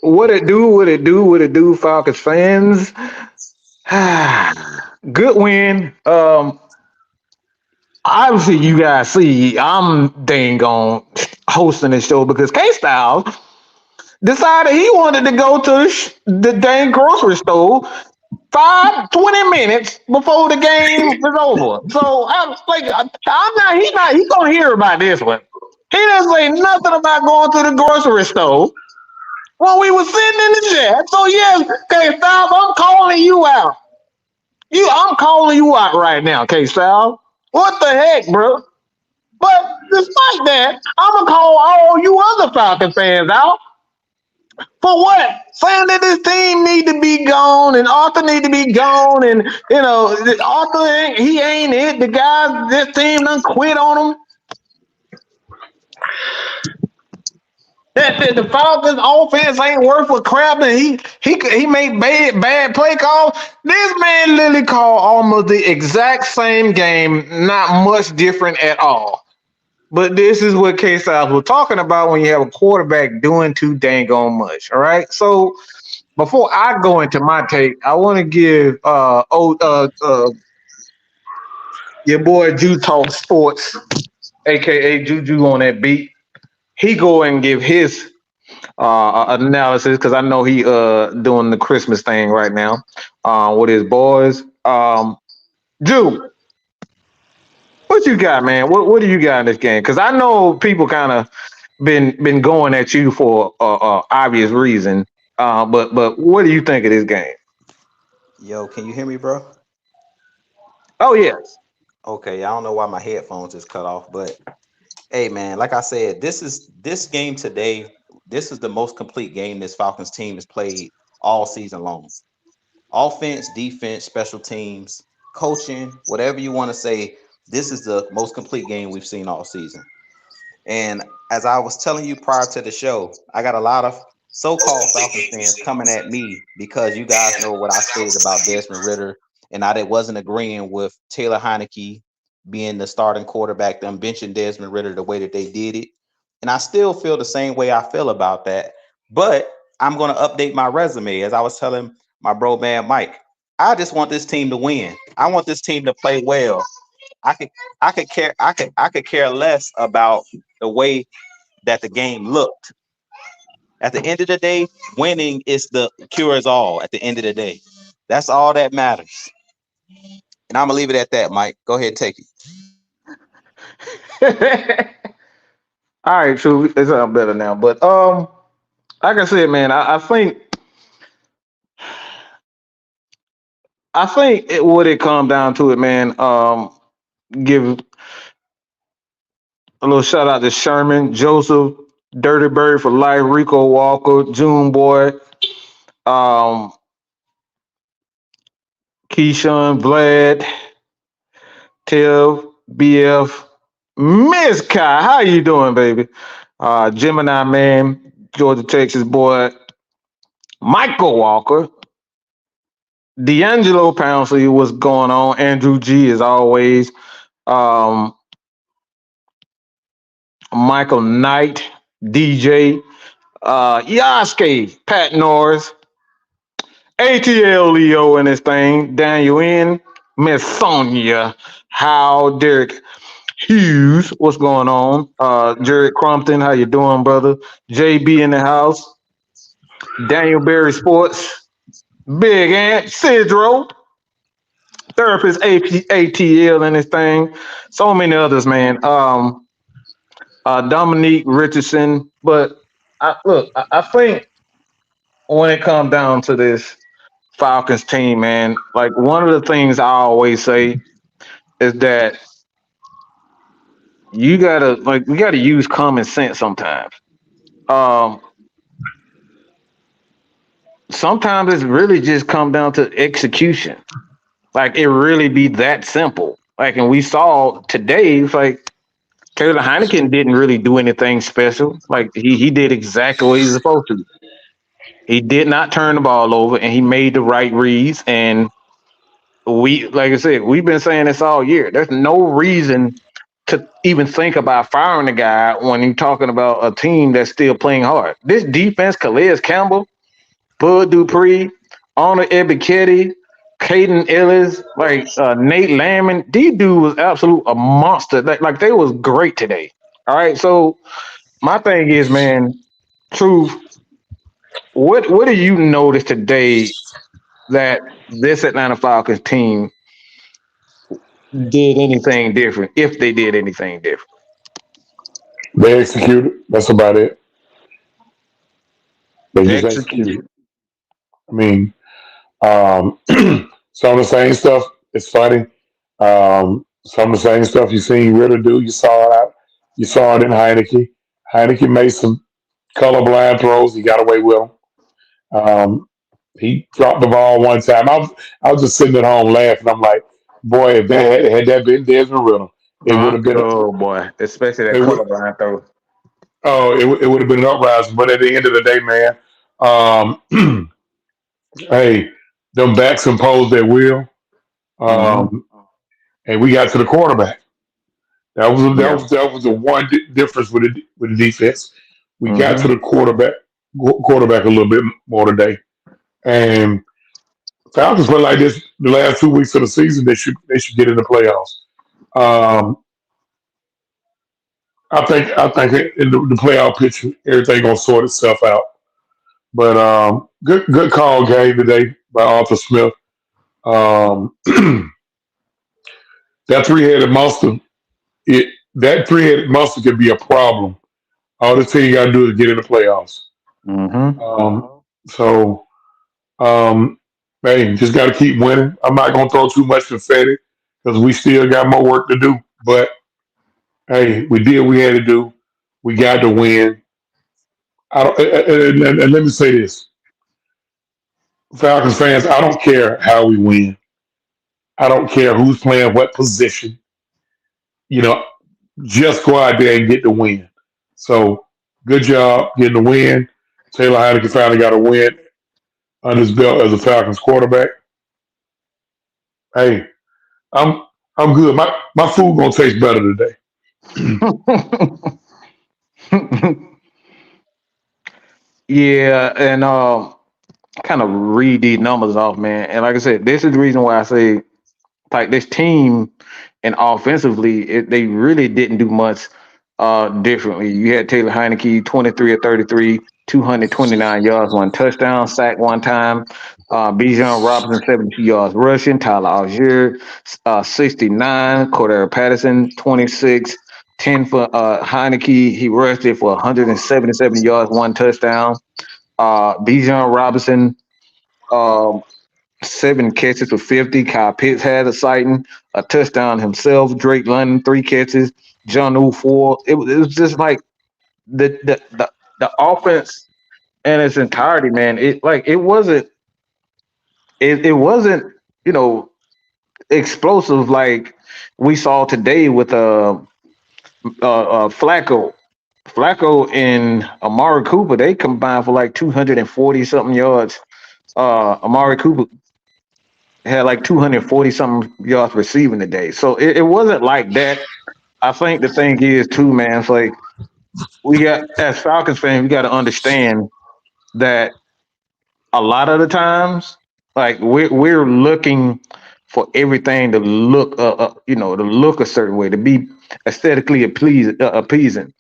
What it do? What it do? What it do, Falcons fans? Good win. Obviously, you guys see I'm dang on hosting this show because K Styles decided he wanted to go to the dang grocery store 5 20 minutes before the game was over. So I'm like, I'm not. He's not. He's gonna hear about this one. He doesn't say nothing about going to the grocery store when we were sitting in the chat. So yes, K Styles, I'm calling you out. I'm calling you out right now, K Styles. What the heck, bro? But despite that, I'm gonna call all you other Falcon fans out for what? Saying that this team need to be gone and Arthur need to be gone, and Arthur he ain't it. The guys, this team done quit on him. That the Falcons offense ain't worth a crap, and he made bad play calls. This man literally called almost the exact same game, not much different at all. But this is what K Styles was talking about when you have a quarterback doing too dang on much. All right. So before I go into my take, I want to give your boy Ju Talk Sports, aka Juju on that beat. He go and give his analysis because I know he doing the Christmas thing right now with his boys. Ju, what you got, man? What do you got in this game? Because I know people kind of been going at you for obvious reason. But what do you think of this game? Yo, can you hear me, bro? Oh yes. Okay, I don't know why my headphones is cut off, but hey, man, like I said, this game today. This is the most complete game this Falcons team has played all season long. Offense, defense, special teams, coaching, whatever you want to say. This is the most complete game we've seen all season. And as I was telling you prior to the show, I got a lot of so-called Falcons fans coming at me because you guys know what I said about Desmond Ridder, and I wasn't agreeing with Taylor Heinicke being the starting quarterback, them benching Desmond Ridder the way that they did it. And I still feel the same way I feel about that. But I'm going to update my resume. As I was telling my bro man Mike, I just want this team to win. I want this team to play well. I could care less about the way that the game looked. At the end of the day, winning is the cures all. At the end of the day, that's all that matters. And I'm gonna leave it at that, Mike. Go ahead, take it. All right, true. It's better now. But like I said, man, I think what it come down to it, man. Give a little shout out to Sherman, Joseph, Dirty Bird for Life, Rico Walker, June Boy, Keyshawn, Vlad, Tev, BF, Miss Kai. How you doing, baby? Gemini Man, Georgia, Texas boy, Michael Walker, D'Angelo Pouncey, what's going on? Andrew G, as always. Michael Knight, DJ, Yasuke, Pat Norris, ATL Leo and his thing, Daniel N, Miss Sonia, How, Derek Hughes, what's going on? Jared Crumpton, how you doing, brother? JB in the house, Daniel Berry Sports, Big Ant, Sidro, Therapist ATL and his thing, so many others, man. Dominique Richardson, but I think when it comes down to this Falcons team, man, like one of the things I always say is that we gotta use common sense sometimes. Sometimes it's really just come down to execution. Like it really be that simple. Like, and we saw today, it's like Taylor Heinicke didn't really do anything special. Like he did exactly what he was supposed to. He did not turn the ball over, and he made the right reads. And like I said, we've been saying this all year. There's no reason to even think about firing the guy when you're talking about a team that's still playing hard. This defense, Calais Campbell, Bud Dupree, Arnold Ebiketie, Caden Ellis, like Nate Landman. These dude was absolute a monster. Like they was great today. All right. So my thing is, man, truth. What do you notice today that this Atlanta Falcons team did anything different? If they did anything different, They executed. That's about it. They just execution. executed. I mean, um, some of the same stuff. It's funny. Some of the same stuff you seen Ritter do. You saw it out. You saw it in Heinicke. Heinicke made some colorblind throws. He got away with them. Um, he dropped the ball one time. I was just sitting at home laughing. I'm like, boy, if that had that been Desmond Ritter, it would have been. Oh boy, especially that It would. colorblind throw. Oh, it would have been an uprising. But at the end of the day, man, hey, them backs imposed their will. Mm-hmm. Um, and we got to the quarterback. Yeah. That was the one difference with the defense. We got to Mm-hmm. the quarterback a little bit more today. And Falcons play like this the last 2 weeks of the season. They should get in the playoffs. Um, I think in the playoff picture, everything gonna sort itself out. But good call game today by Arthur Smith. Um, that three-headed monster, that three-headed monster could be a problem. All the team got to do is get in the playoffs. Mm-hmm. So, um, hey, just got to keep winning. I'm not gonna throw too much confetti because we still got more work to do. But hey, we did what we had to do. We got to win. I don't, and let me say this, Falcons fans. I don't care how we win. I don't care who's playing what position. You know, just go out there and get the win. So, good job getting the win. Taylor Heinicke finally got a win under his belt as a Falcons quarterback. Hey, I'm I'm good. My food gonna taste better today. Yeah, and kind of read these numbers off, man. And like I said, this is the reason why I say like this team and offensively, they really didn't do much differently. You had Taylor Heineke, 23 or 33, 229 yards, one touchdown, sack one time. Bijan Robinson, 72 yards rushing. Tyler Algier, 69. Cordero Patterson, 26. 10 for Heineke. He rushed it for 177 yards, one touchdown. Bijan Robinson, um, 7 catches for 50. Kyle Pitts had a sighting, a touchdown himself. Drake London, 3 catches. John U 4. It was just like the offense in its entirety, man. It wasn't you know explosive like we saw today with Flacco. Flacco and Amari Cooper, they combined for like 240 something yards. Amari Cooper had like 240 something yards receiving today. So it wasn't like that. I think the thing is too, man, it's like we got as Falcons fans, we gotta understand that a lot of the times, like we're looking for everything to look to look a certain way, to be aesthetically appeasing.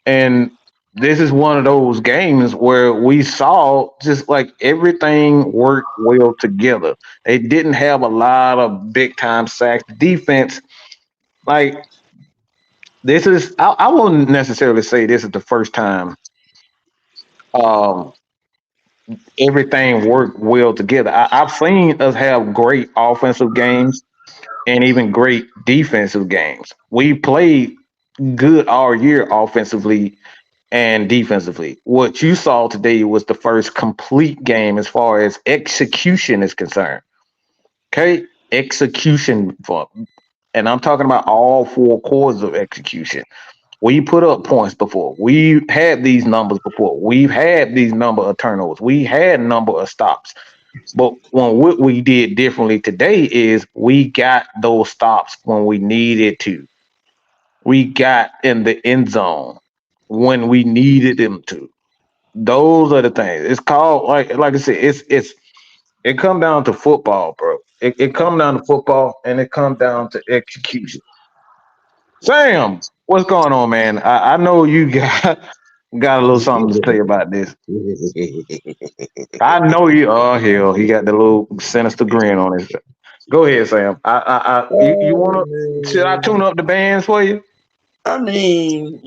And this is one of those games where we saw just like everything worked well together. They didn't have a lot of big time sacks. Defense, like I won't necessarily say this is the first time um, everything worked well together. I've seen us have great offensive games and even great defensive games. We played good all year offensively and defensively. What you saw today was the first complete game as far as execution is concerned. Okay, execution for, and I'm talking about all 4 quarters of execution. We put up points before. We had these numbers before. We've had these number of turnovers. We had number of stops. But what we did differently today is we got those stops when we needed to. We got in the end zone when we needed them to. Those are the things. It's called like I said. It come down to football, bro. It come down to football, and it come down to execution. Sam, what's going on, man? I know you got a little something to say about this. I know you. Oh hell, he got the little sinister grin on his face. Go ahead, Sam. You Oh, wanna? Should I tune man. up the bands for you? I mean,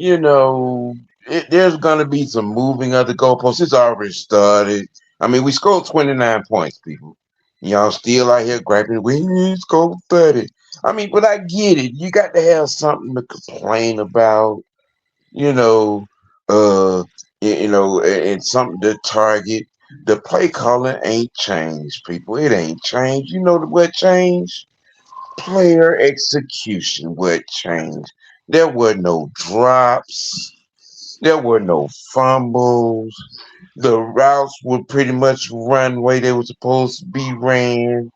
there's going to be some moving of the goalposts. It's already started. I mean, we scored 29 points, people. Y'all still out here grabbing, we scored 30. I mean, but I get it. You got to have something to complain about, you know, uh, and something to target. The play calling ain't changed, people. It ain't changed. You know what changed? Player execution would change. There were no drops. There were no fumbles. The routes were pretty much run the way they were supposed to be ran.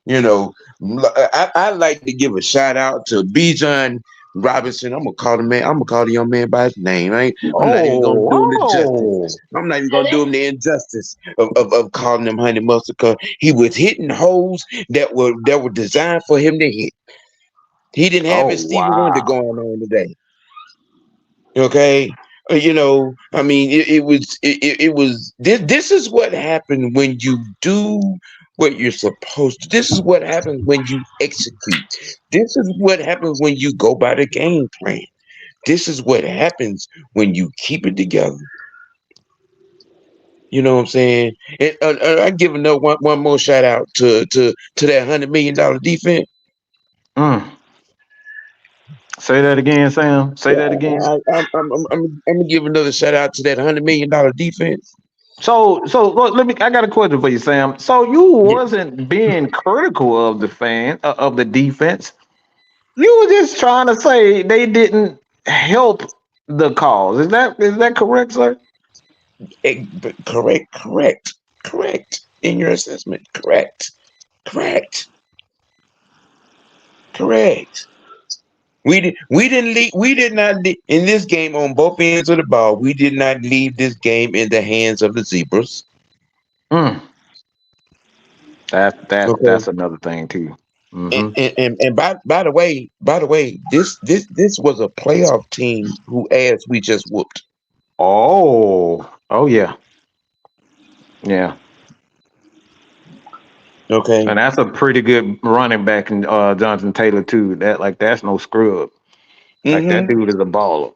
You know, I like to give a shout out to Bijan Robinson. I'm gonna call the man. I'm gonna call the young man by his name. I'm not even gonna do him the justice. Oh. I'm not even gonna do him the injustice of calling him Honey Mustard, because he was hitting holes that were designed for him to hit. He didn't have Oh his Stevie Wonder wow. going on today. Okay. I mean, it was this. This is what happened when you do what you're supposed to. This is what happens when you execute. This is what happens when you go by the game plan. This is what happens when you keep it together. You know what I'm saying? And I give another one more shout out to that $100 million defense. Mm. Say that again, Sam. Say Yeah, that again. I'm gonna give another shout out to that $100 million defense. So look, let me. I got a question for you, Sam. So you Yeah. wasn't being critical of the of the defense. You were just trying to say they didn't help the cause. Is that correct, sir? Correct in your assessment. Correct. We did not leave in this game on both ends of the ball. We did not leave this game in the hands of the zebras. Mm. Okay. That's another thing too. And, Hmm. and, and by the way, this was a playoff team who ass we just whooped. Oh yeah, yeah. Okay. And that's a pretty good running back in Jonathan Taylor too. That's no scrub. Like that Mm-hmm. dude is a baller.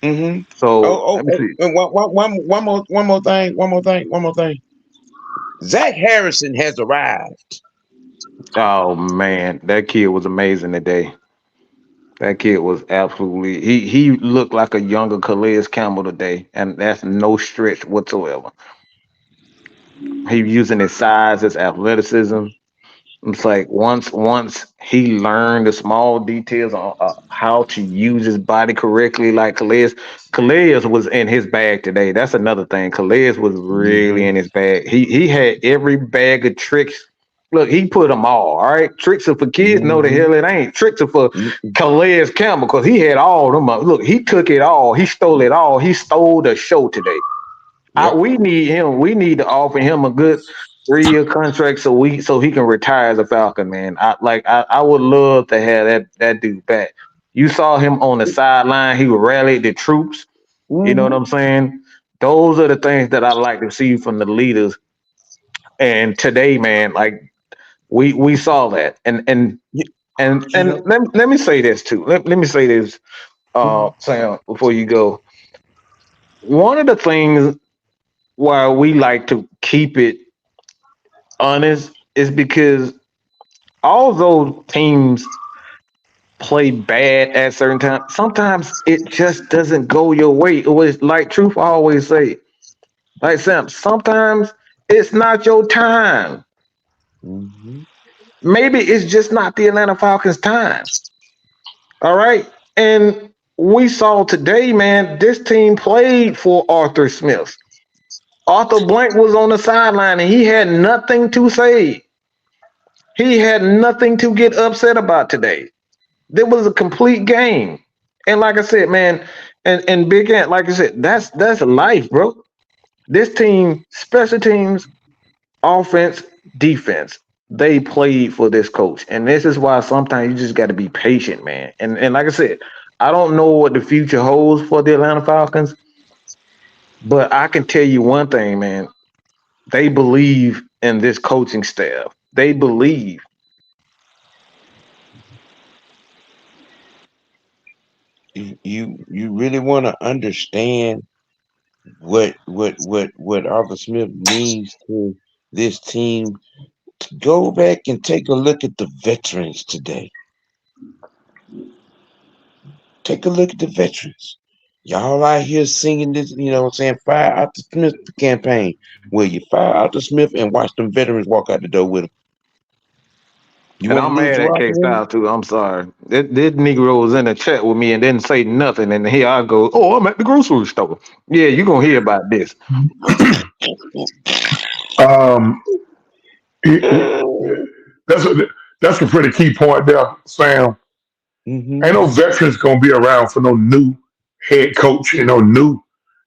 Mm-hmm. So let me see. And one more thing. Zach Harrison has arrived. Oh man, that kid was amazing today. That kid was absolutely he looked like a younger Calais Campbell today, and that's no stretch whatsoever. He using his size, his athleticism. It's like once he learned the small details on how to use his body correctly, like Calais was in his bag today. That's another thing. Calais was really Mm-hmm. in his bag. He had every bag of tricks. Look, he put them all right. Tricks are for kids. No, the Mm-hmm. hell it ain't. Tricks are for Calais Campbell because he had all them. Look, he took it all. He stole it all. He stole the show today. Yep. We need him. We need to offer him a good 3 year contract so he can retire as a Falcon, man. I would love to have that dude back. You saw him on the sideline. He rallied the troops. You know what Mm-hmm. I'm saying? Those are the things that I like to see from the leaders. And today, man, like we saw that. You, you And know. let me say this too. Let me say this, Mhm. Sam, before you go. One of the things why we like to keep it honest is because although teams play bad at certain times, sometimes it just doesn't go your way. It was like Truth always say, like Sam, sometimes it's not your time. Mm-hmm. Maybe it's just not the Atlanta Falcons' time. All right. And we saw today, man, this team played for Arthur Smith. Arthur Blank was on the sideline and he had nothing to say. He had nothing to get upset about today. There was a complete game. And like I said, man, and Big Ant, like I said, that's life, bro. This team, special teams, offense, defense, they played for this coach. And this is why sometimes you just got to be patient, man. And like I said, I don't know what the future holds for the Atlanta Falcons, but I can tell you one thing, man. They believe in this coaching staff. They believe. You really want to understand what Arthur Smith means to this team. Go back and take a look at the veterans today. Take a look at the veterans. Y'all out here singing this, you know what I'm saying, fire out the Smith campaign. Well, you fire out the Smith and watch them veterans walk out the door with them. You And want to I'm lose mad to at Rocky K Williams? Style too. I'm sorry. This Negro was in the chat with me and didn't say nothing. And here I go. Oh, I'm at the grocery store. Yeah, you're gonna hear about this. Um, that's that's a pretty key point there, Sam. Mm-hmm. Ain't no veterans gonna be around for no new head coach and no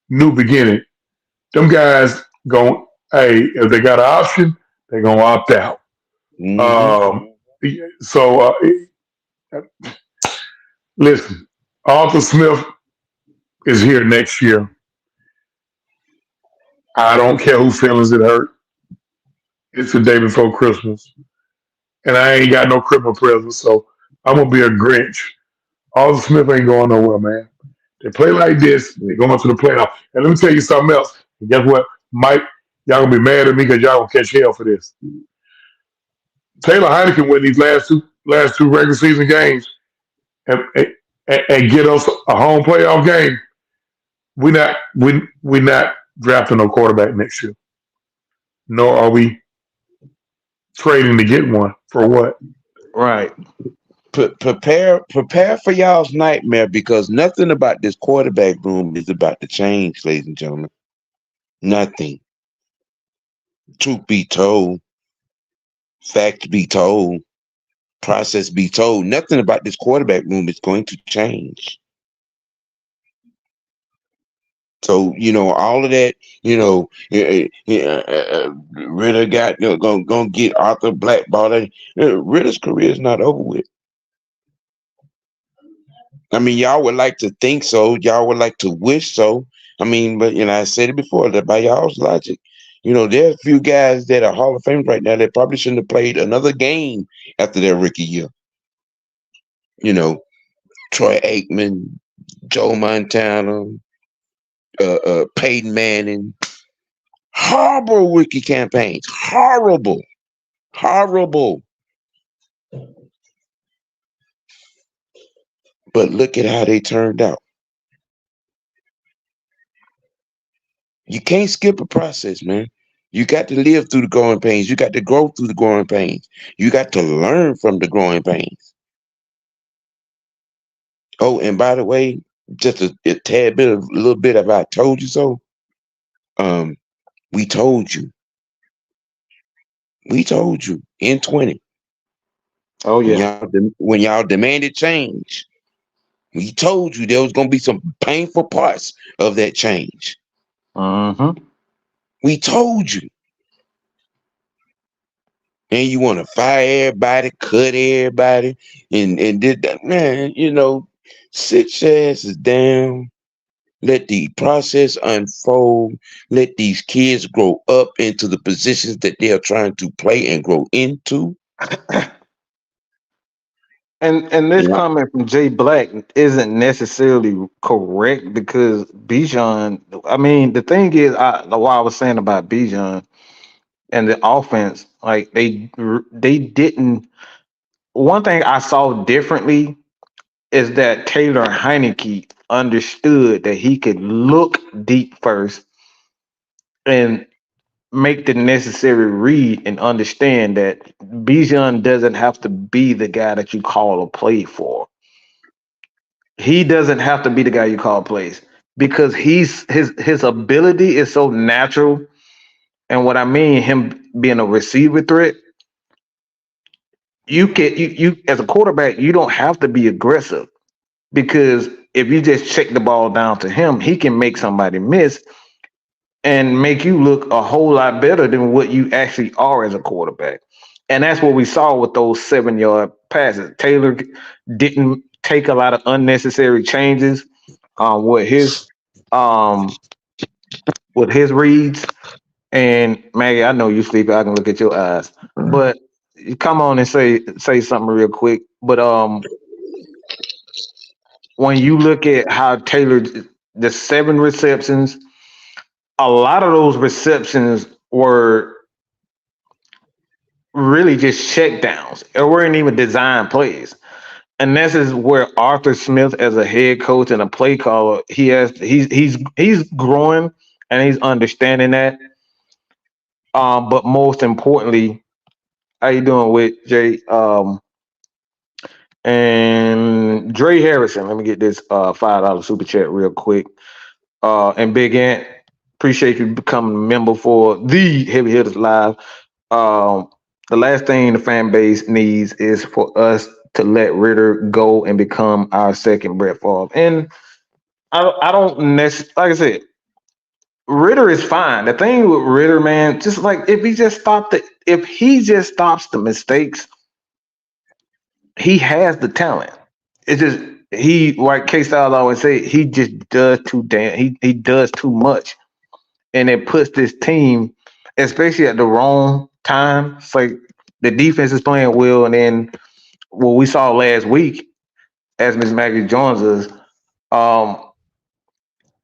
new beginning. Them guys going, hey, if they got an option, they're gonna opt out. Mm-hmm. Um, so listen, Arthur Smith is here next year. I don't care who feelings it hurt. It's the day before Christmas, and I ain't got no Christmas presents, so I'm gonna be a Grinch. Arthur Smith ain't going nowhere, man. They play like this, they go into the playoff. And let me tell you something else. And guess what, Mike? Y'all gonna be mad at me because y'all gonna catch hell for this. Taylor Heinicke win these last two regular season games and get us a home playoff game. We not drafting no quarterback next year. Nor are we trading to get one for what? Right. Prepare for y'all's nightmare, because nothing about this quarterback room is about to change, ladies and gentlemen. Nothing. Truth be told, fact be told, process be told, nothing about this quarterback room is going to change. So, all of that, Ritter got gonna get Arthur blackballed. Ritter's career is not over with. I mean, y'all would like to think so. Y'all would like to wish so. I mean, but I said it before, that by y'all's logic, there are a few guys that are Hall of Fame right now that probably shouldn't have played another game after their rookie year. Troy Aikman, Joe Montana, Peyton Manning. Horrible rookie campaigns. Horrible. But look at how they turned out. You can't skip a process, man. You got to live through the growing pains. You got to grow through the growing pains. You got to learn from the growing pains. Oh, and by the way, just a little bit of I told you so. We told you. We told you in 20. Oh yeah. When y'all demanded change, we told you there was going to be some painful parts of that change. Mm-hmm. We told you. And you want to fire everybody, cut everybody, and did that, man, sit your asses down. Let the process unfold. Let these kids grow up into the positions that they are trying to play and grow into. And this Yeah. comment from Jay Black isn't necessarily correct because Bijan. I mean, the thing is, what I was saying about Bijan and the offense, like they didn't. One thing I saw differently is that Taylor Heinicke understood that he could look deep first and make the necessary read and understand that Bijan doesn't have to be the guy that you call a play for. He doesn't have to be the guy you call plays because his ability is so natural. And what I mean, him being a receiver threat, you as a quarterback, you don't have to be aggressive because if you just check the ball down to him, he can make somebody miss. and make you look a whole lot better than what you actually are as a quarterback. And that's what we saw with those 7-yard passes. Taylor didn't take a lot of unnecessary changes with um with his reads. And Maggie, I know you sleepy. I can look at your eyes, but you come on and say something real quick. But when you look at how Taylor, the 7 receptions, a lot of those receptions were really just check downs. It weren't even design plays. And this is where Arthur Smith, as a head coach and a play caller, he's growing and he's understanding that. But most importantly, how you doing with Jay? And Dre Harrison. Let me get this $5 super chat real quick. And Big Ant, appreciate you becoming a member for the Heavy Hitters Live. The last thing the fan base needs is for us to let Ritter go and become our second Brett Favre. And I don't necessarily, like I said, Ritter is fine. The thing with Ritter, man, just like if he just stops the mistakes, he has the talent. It's just like K Styles always say, he just does he does too much. And it puts this team, especially at the wrong time. It's like the defense is playing well, and then what we saw last week, as Miss Maggie joins us,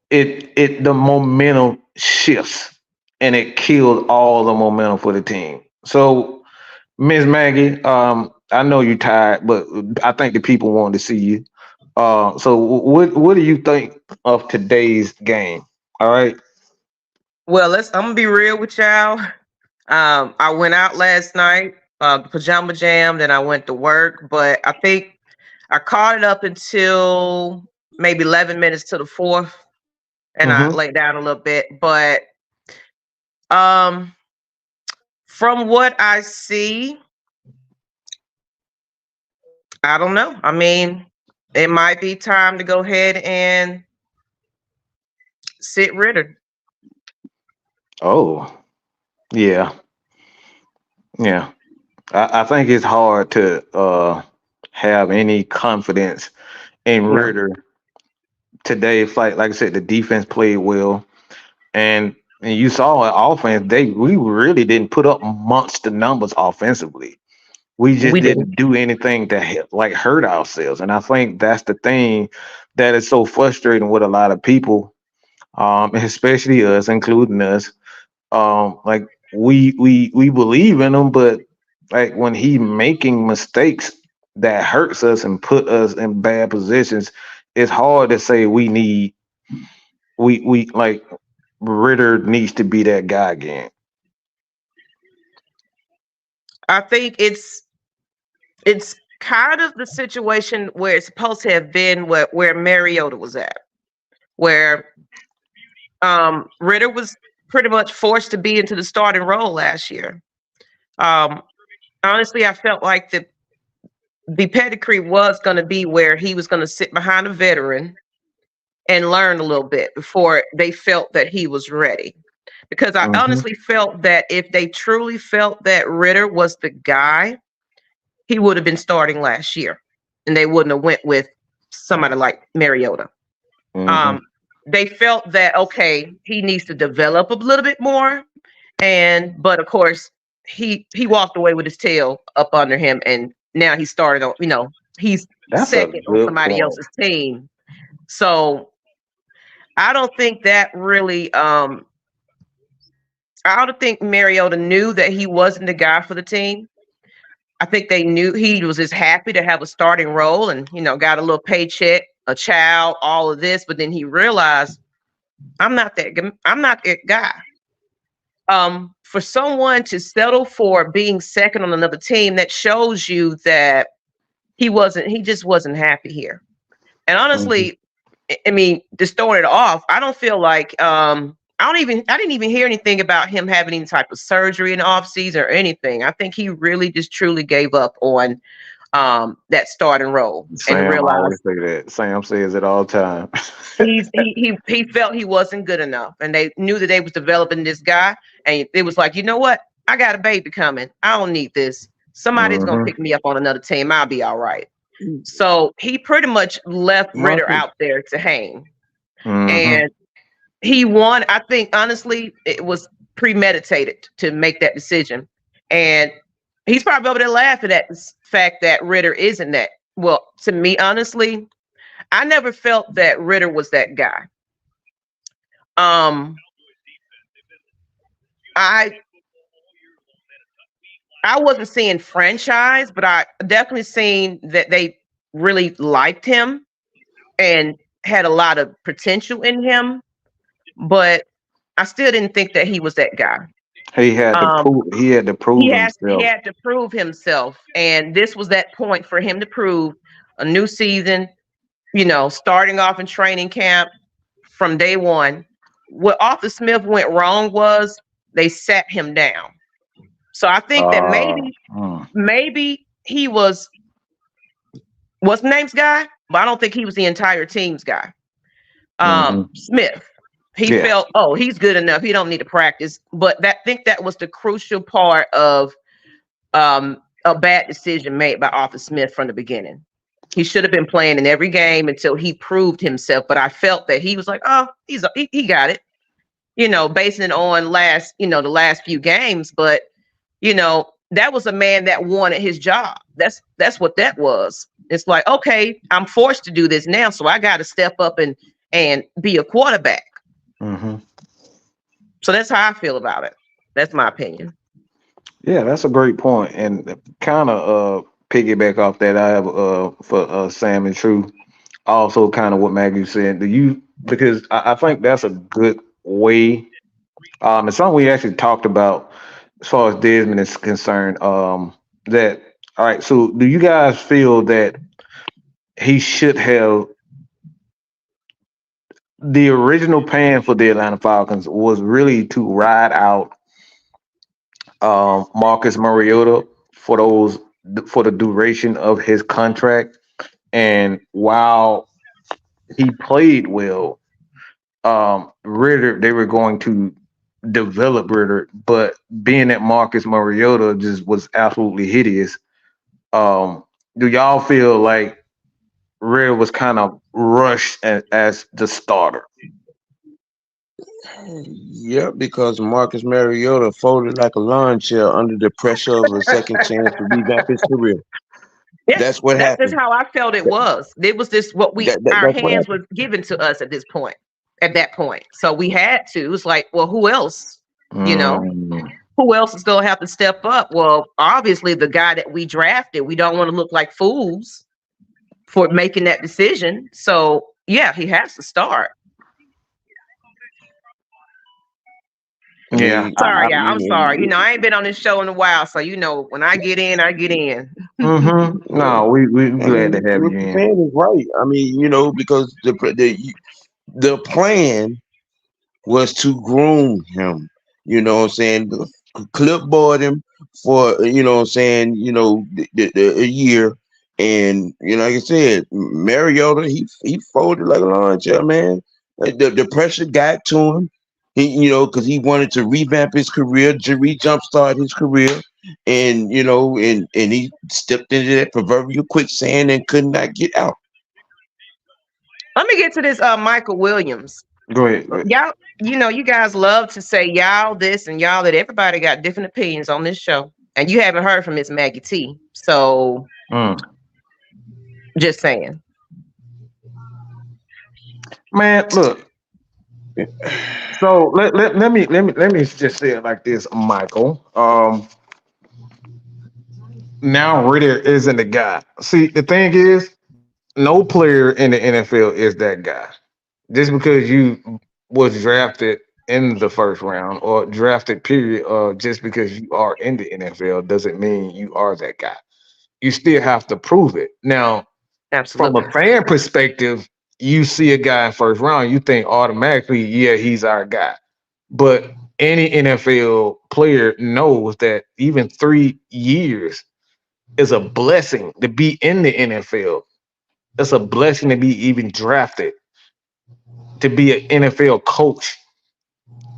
the momentum shifts and it killed all the momentum for the team. So, Miss Maggie, I know you're tired, but I think the people want to see you. So what do you think of today's game? All right. Well, I'm gonna be real with y'all. I went out last night, pajama jammed, and I went to work, but I think I caught it up until maybe 11 minutes to the fourth, and I laid down a little bit. But from what I see, I don't know. I mean, it might be time to go ahead and sit Ritter. Oh, yeah. Yeah. I think it's hard to have any confidence in Ritter today. It's like I said, the defense played well. And you saw an offense, we really didn't put up monster numbers offensively. We just didn't do anything to hurt ourselves. And I think that's the thing that is so frustrating with a lot of people, especially us, including us. Like we believe in him, but like when he making mistakes that hurts us and put us in bad positions, it's hard to say we like Ritter needs to be that guy again. I think it's kind of the situation where it's supposed to have been where Mariota was at, where Ritter was pretty much forced to be into the starting role last year. Honestly, I felt like the pedigree was going to be where he was going to sit behind a veteran and learn a little bit before they felt that he was ready. Because I honestly felt that if they truly felt that Ritter was the guy, he would have been starting last year, and they wouldn't have went with somebody like Mariota. They felt that, okay, he needs to develop a little bit more, but of course he walked away with his tail up under him, and now he started on, he's second on somebody else's team. So I don't think that really I don't think Mariota knew that he wasn't the guy for the team. I think they knew he was just happy to have a starting role and, got a little paycheck, a child, all of this. But then he realized, I'm not that guy. For someone to settle for being second on another team, that shows you that he just wasn't happy here. And honestly, I mean, just throwing it off, I don't feel like, I didn't even hear anything about him having any type of surgery in the offseason or anything. I think he really just truly gave up on that starting role and Sam realized always say that. Sam says it all the time. he felt he wasn't good enough, and they knew that they was developing this guy, and it was like, you know what? I got a baby coming. I don't need this. Somebody's gonna Mhm. pick me up on another team. I'll be all right. So he pretty much left Ritter Marcus, out there to hang, Mhm. and he won. I think honestly, it was premeditated to make that decision, and he's probably over there laughing at the fact that Ritter isn't that. Well, to me, honestly, I never felt that Ritter was that guy. Um, I wasn't seeing franchise, but I definitely seen that they really liked him and had a lot of potential in him. But I still didn't think that he was that guy. He had to Um, prove. He had to prove he himself. had to prove himself, and this was that point for him to prove a new season. Starting off in training camp from day one. What Arthur Smith went wrong was they sat him down. So I think that maybe he was what's the name's guy, but I don't think he was the entire team's guy. Smith. He felt, oh, he's good enough. He don't need to practice. But I think that was the crucial part of a bad decision made by Arthur Smith from the beginning. He should have been playing in every game until he proved himself. But I felt that he was like, oh, he got it. Basing it on the last few games. But that was a man that wanted his job. That's what that was. It's like, okay, I'm forced to do this now, so I got to step up and be a quarterback. Mm-hmm. So that's how I feel about it. That's my opinion. Yeah, that's a great point, and kind of piggyback off that. I have for Sam and True, also kind of what Maggie said. Because I think that's a good way. It's something we actually talked about as far as Desmond is concerned. That all right. So, do you guys feel that he should have the original plan for the Atlanta Falcons was really to ride out Marcus Mariota for the duration of his contract, and while he played well, Ritter, they were going to develop Ritter, but being that Marcus Mariota just was absolutely hideous, do y'all feel like Ritter was kind of rushed as the starter? Yeah, because Marcus Mariota folded like a lawn chair under the pressure of a second chance to revamp his career. Yeah, That's what that's happened. just how I felt it was. It was just what our That's what hands happened. was given to us at that point. So we had to. It was like, well, who else? Who else is going to have to step up? Well, obviously the guy that we drafted. We don't want to look like fools for making that decision. So yeah, he has to start. Yeah. Sorry, y'all. I'm sorry. I ain't been on this show in a while, so when I get in, I get in. Mm-hmm. No, we glad to have what you you're in. saying is right. I mean, because the plan was to groom him. You know what I'm saying? Clipboard him for a year. And like I said, Mariota, he folded like a lawn chair, man. The pressure got to him. He, because he wanted to revamp his career, jumpstart his career, and and he stepped into that proverbial quicksand and could not get out. Let me get to this Michael Williams. Go ahead. Y'all, you guys love to say y'all this and y'all that. Everybody got different opinions on this show. And you haven't heard from Miss Maggie T. So just saying. Man, look. So let me just say it like this, Michael. Now Ritter isn't the guy. See, the thing is, no player in the NFL is that guy. Just because you was drafted in the first round or drafted period, or just because you are in the NFL doesn't mean you are that guy. You still have to prove it. Now, Absolutely. from a fan perspective, you see a guy in first round, you think automatically, yeah, he's our guy. But any NFL player knows that even 3 years It's a blessing to be in the NFL. It's a blessing to be even drafted to be an NFL coach.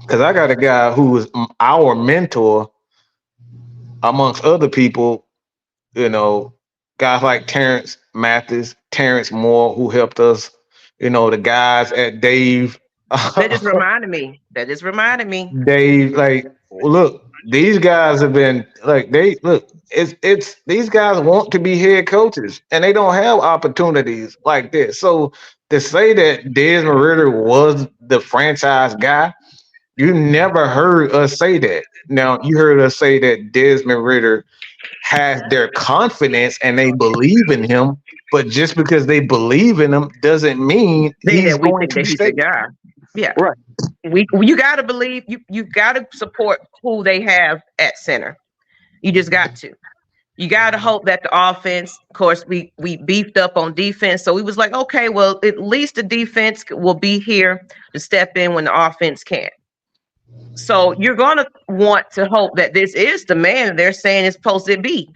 Because I got a guy who was our mentor amongst other people, you know, guys like Terrence Mathis, Terrence Moore, who helped us, you know, the guys at Dave. That just reminded me. That just reminded me. Dave, like, look, these guys have been like it's these guys want to be head coaches and they don't have opportunities like this. So to say that Desmond Ritter was the franchise guy, you never heard us say that. Now you heard us say that Desmond Ritter has their confidence and they believe in him, but just because they believe in him doesn't mean he's that we going think to that he's stay. the guy. Yeah. Right. You gotta believe you gotta support who they have at center. You just got to. You gotta hope that the offense, of course, we beefed up on defense. So we was like, okay, well, at least the defense will be here to step in when the offense can't. So you're gonna want to hope that this is the man they're saying it's supposed to be.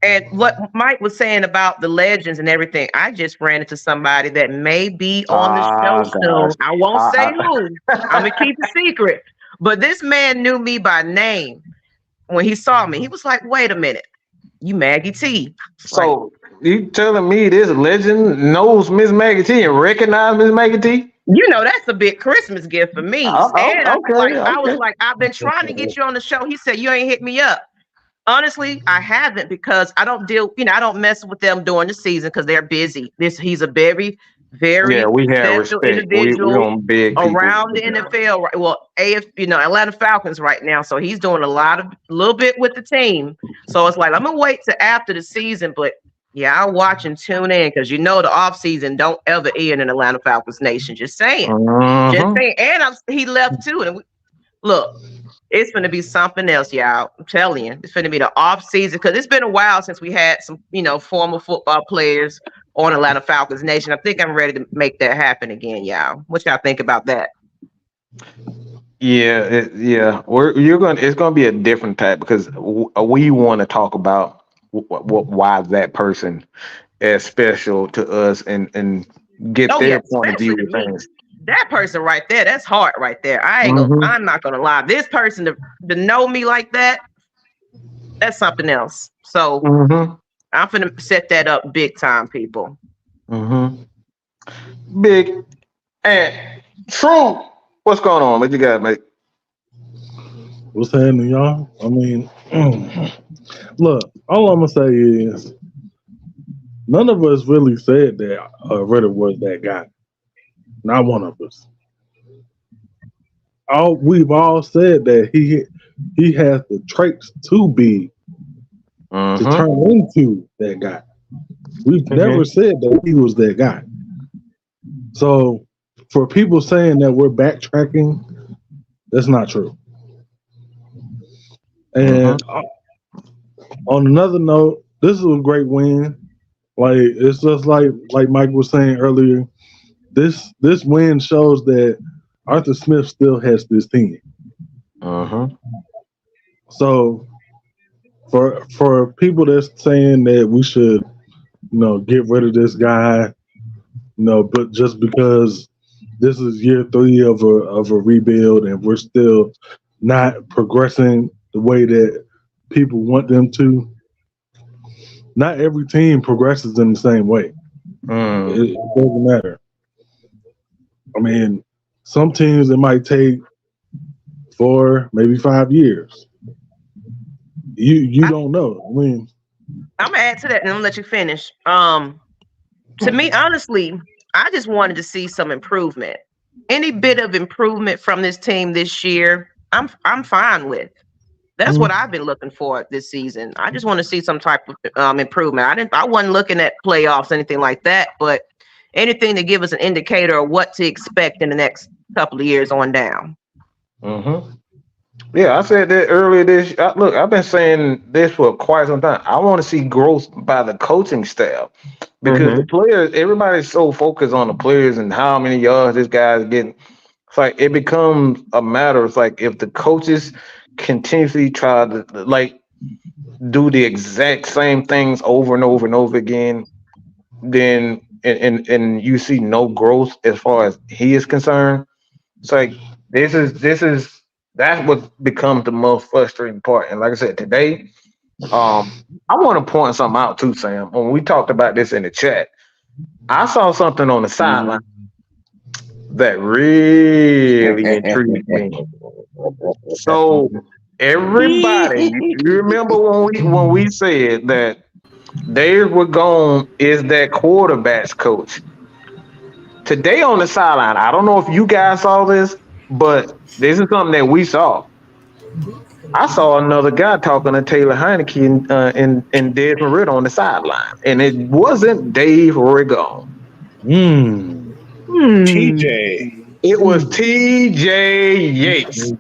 And what Mike was saying about the legends and everything, I just ran into somebody that may be on the show soon. I won't say who. I'm gonna keep it secret. But this man knew me by name. When he saw me, he was like, "Wait a minute, you Maggie T." So you telling me this legend knows Miss Maggie T and recognize Miss Maggie T? You know, that's a big Christmas gift for me. And I was like, I've been trying to get you on the show. He said, you ain't hit me up. Honestly, I haven't because I don't I don't mess with them during the season because they're busy. He's a very, very we have special respect. individual we on big around the NFL. Right? Well, Atlanta Falcons right now. So he's doing a little bit with the team. So it's like, I'm going to wait till after the season, but yeah, I'll watch and tune in because you know the offseason don't ever end in Atlanta Falcons Nation. Just saying. Just saying. And he left too. And look, it's going to be something else, y'all. I'm telling you. It's going to be the offseason because it's been a while since we had some, former football players on Atlanta Falcons Nation. I think I'm ready to make that happen again, y'all. What y'all think about that? Yeah, it's going to be a different type because we want to talk about why that person is special to us and get their point of view of things. That person right there, that's hard right there. I'm not gonna lie. This person to know me like that, that's something else. So I'm gonna set that up big time, people. Big and true. What's going on? What you got, mate? What's happening, y'all? I mean, look, all I'm gonna say is none of us really said that Ritter was that guy. Not one of us. We've all said that he has the traits to be to turn into that guy. We've never said that he was that guy. So for people saying that we're backtracking, that's not true. And on another note, this is a great win. Like it's just like Mike was saying earlier. This win shows that Arthur Smith still has this team. So for people that's saying that we should, get rid of this guy, but just because this is year 3 of a rebuild and we're still not progressing the way that people want them to. Not every team progresses in the same way. It doesn't matter. I mean, some teams it might take 4, maybe 5 years. You don't know. I mean, I'm gonna add to that and I'm gonna let you finish. To me, honestly, I just wanted to see some improvement. Any bit of improvement from this team this year, I'm fine with. That's what I've been looking for this season. I just want to see some type of improvement. I wasn't looking at playoffs, anything like that, but anything to give us an indicator of what to expect in the next couple of years on down. Yeah, I said that earlier look, I've been saying this for quite some time. I want to see growth by the coaching staff because the players, everybody's so focused on the players and how many yards this guy's getting. It's like it becomes a matter. It's like if the coaches continuously try to do the exact same things over and over and over again, then and you see no growth as far as he is concerned. It's like this is that's what becomes the most frustrating part. And like I said today, I want to point something out too, Sam. When we talked about this in the chat, I saw something on the sideline that really intrigued me. So everybody, you remember when we said that Dave Ragone is that quarterbacks coach. Today on the sideline, I don't know if you guys saw this, but this is something that we saw. I saw another guy talking to Taylor Heinicke and Desmond Ritter on the sideline, and it wasn't Dave Ragone. TJ. It was T.J. Yates.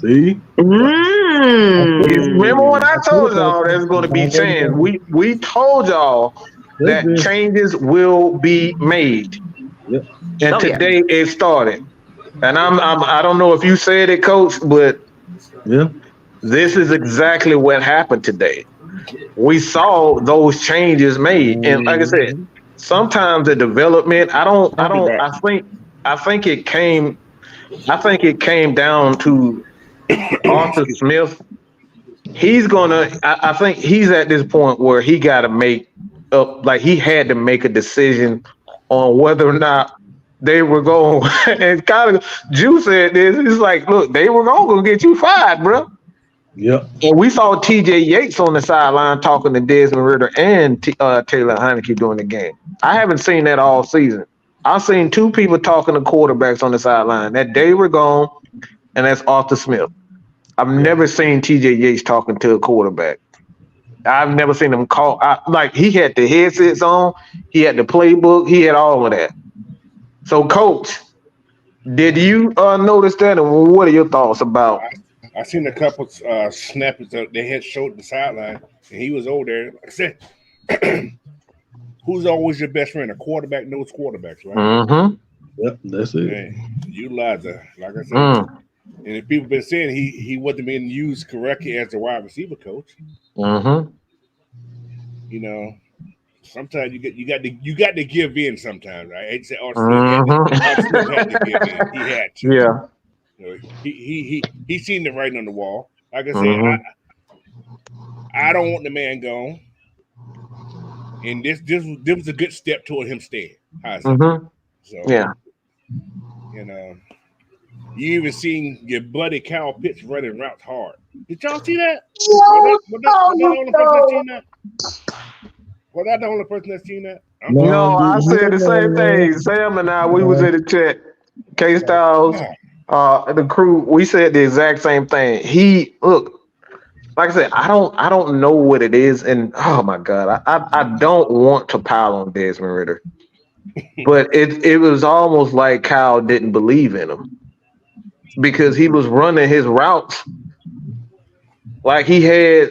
See? You remember when I told y'all there's going to be change? We told y'all that changes will be made, and today it started. And I don't know if you said it, Coach, but this is exactly what happened today. We saw those changes made, and like I said, sometimes the development. I think it came down to Arthur Smith. I think he's at this point where he got to make up, like he had to make a decision on whether or not they were going. And kind of Jew said this. It's like, look, they were going to get you fired, bro. Yep. And we saw T.J. Yates on the sideline talking to Desmond Ritter and Taylor Heinicke during the game. I haven't seen that all season. I've seen two people talking to quarterbacks on the sideline. That Dave Ragone and that's Arthur Smith. I've never seen T.J. Yates talking to a quarterback. I've never seen him call. Like he had the headsets on, he had the playbook, he had all of that. So, Coach, did you notice that, and what are your thoughts about? I seen a couple snaps that they had showed the sideline, and he was over there. Like I said, who's always your best friend? A quarterback knows quarterbacks, right? Mm-hmm. Yep, that's it. And utilize that, like I said. And if people been saying he wasn't being used correctly as a wide receiver coach, you know, sometimes you got to give in. Sometimes, right? I hate to say Art Smith had to give in. He had to. Yeah. You know, he seen the writing on the wall. Like I said, I don't want the man gone. And this was a good step toward him staying. So yeah, you know, you even seen your buddy Kyle Pitts running routes hard. Did y'all see that? Was that the only person that seen that? No, I said the same thing. Sam and I, we was in the chat. K Styles, the crew, we said the exact same thing. Like I said, I don't know what it is, and oh my God, I don't want to pile on Desmond Ritter, but it was almost like Kyle didn't believe in him because he was running his routes like he had,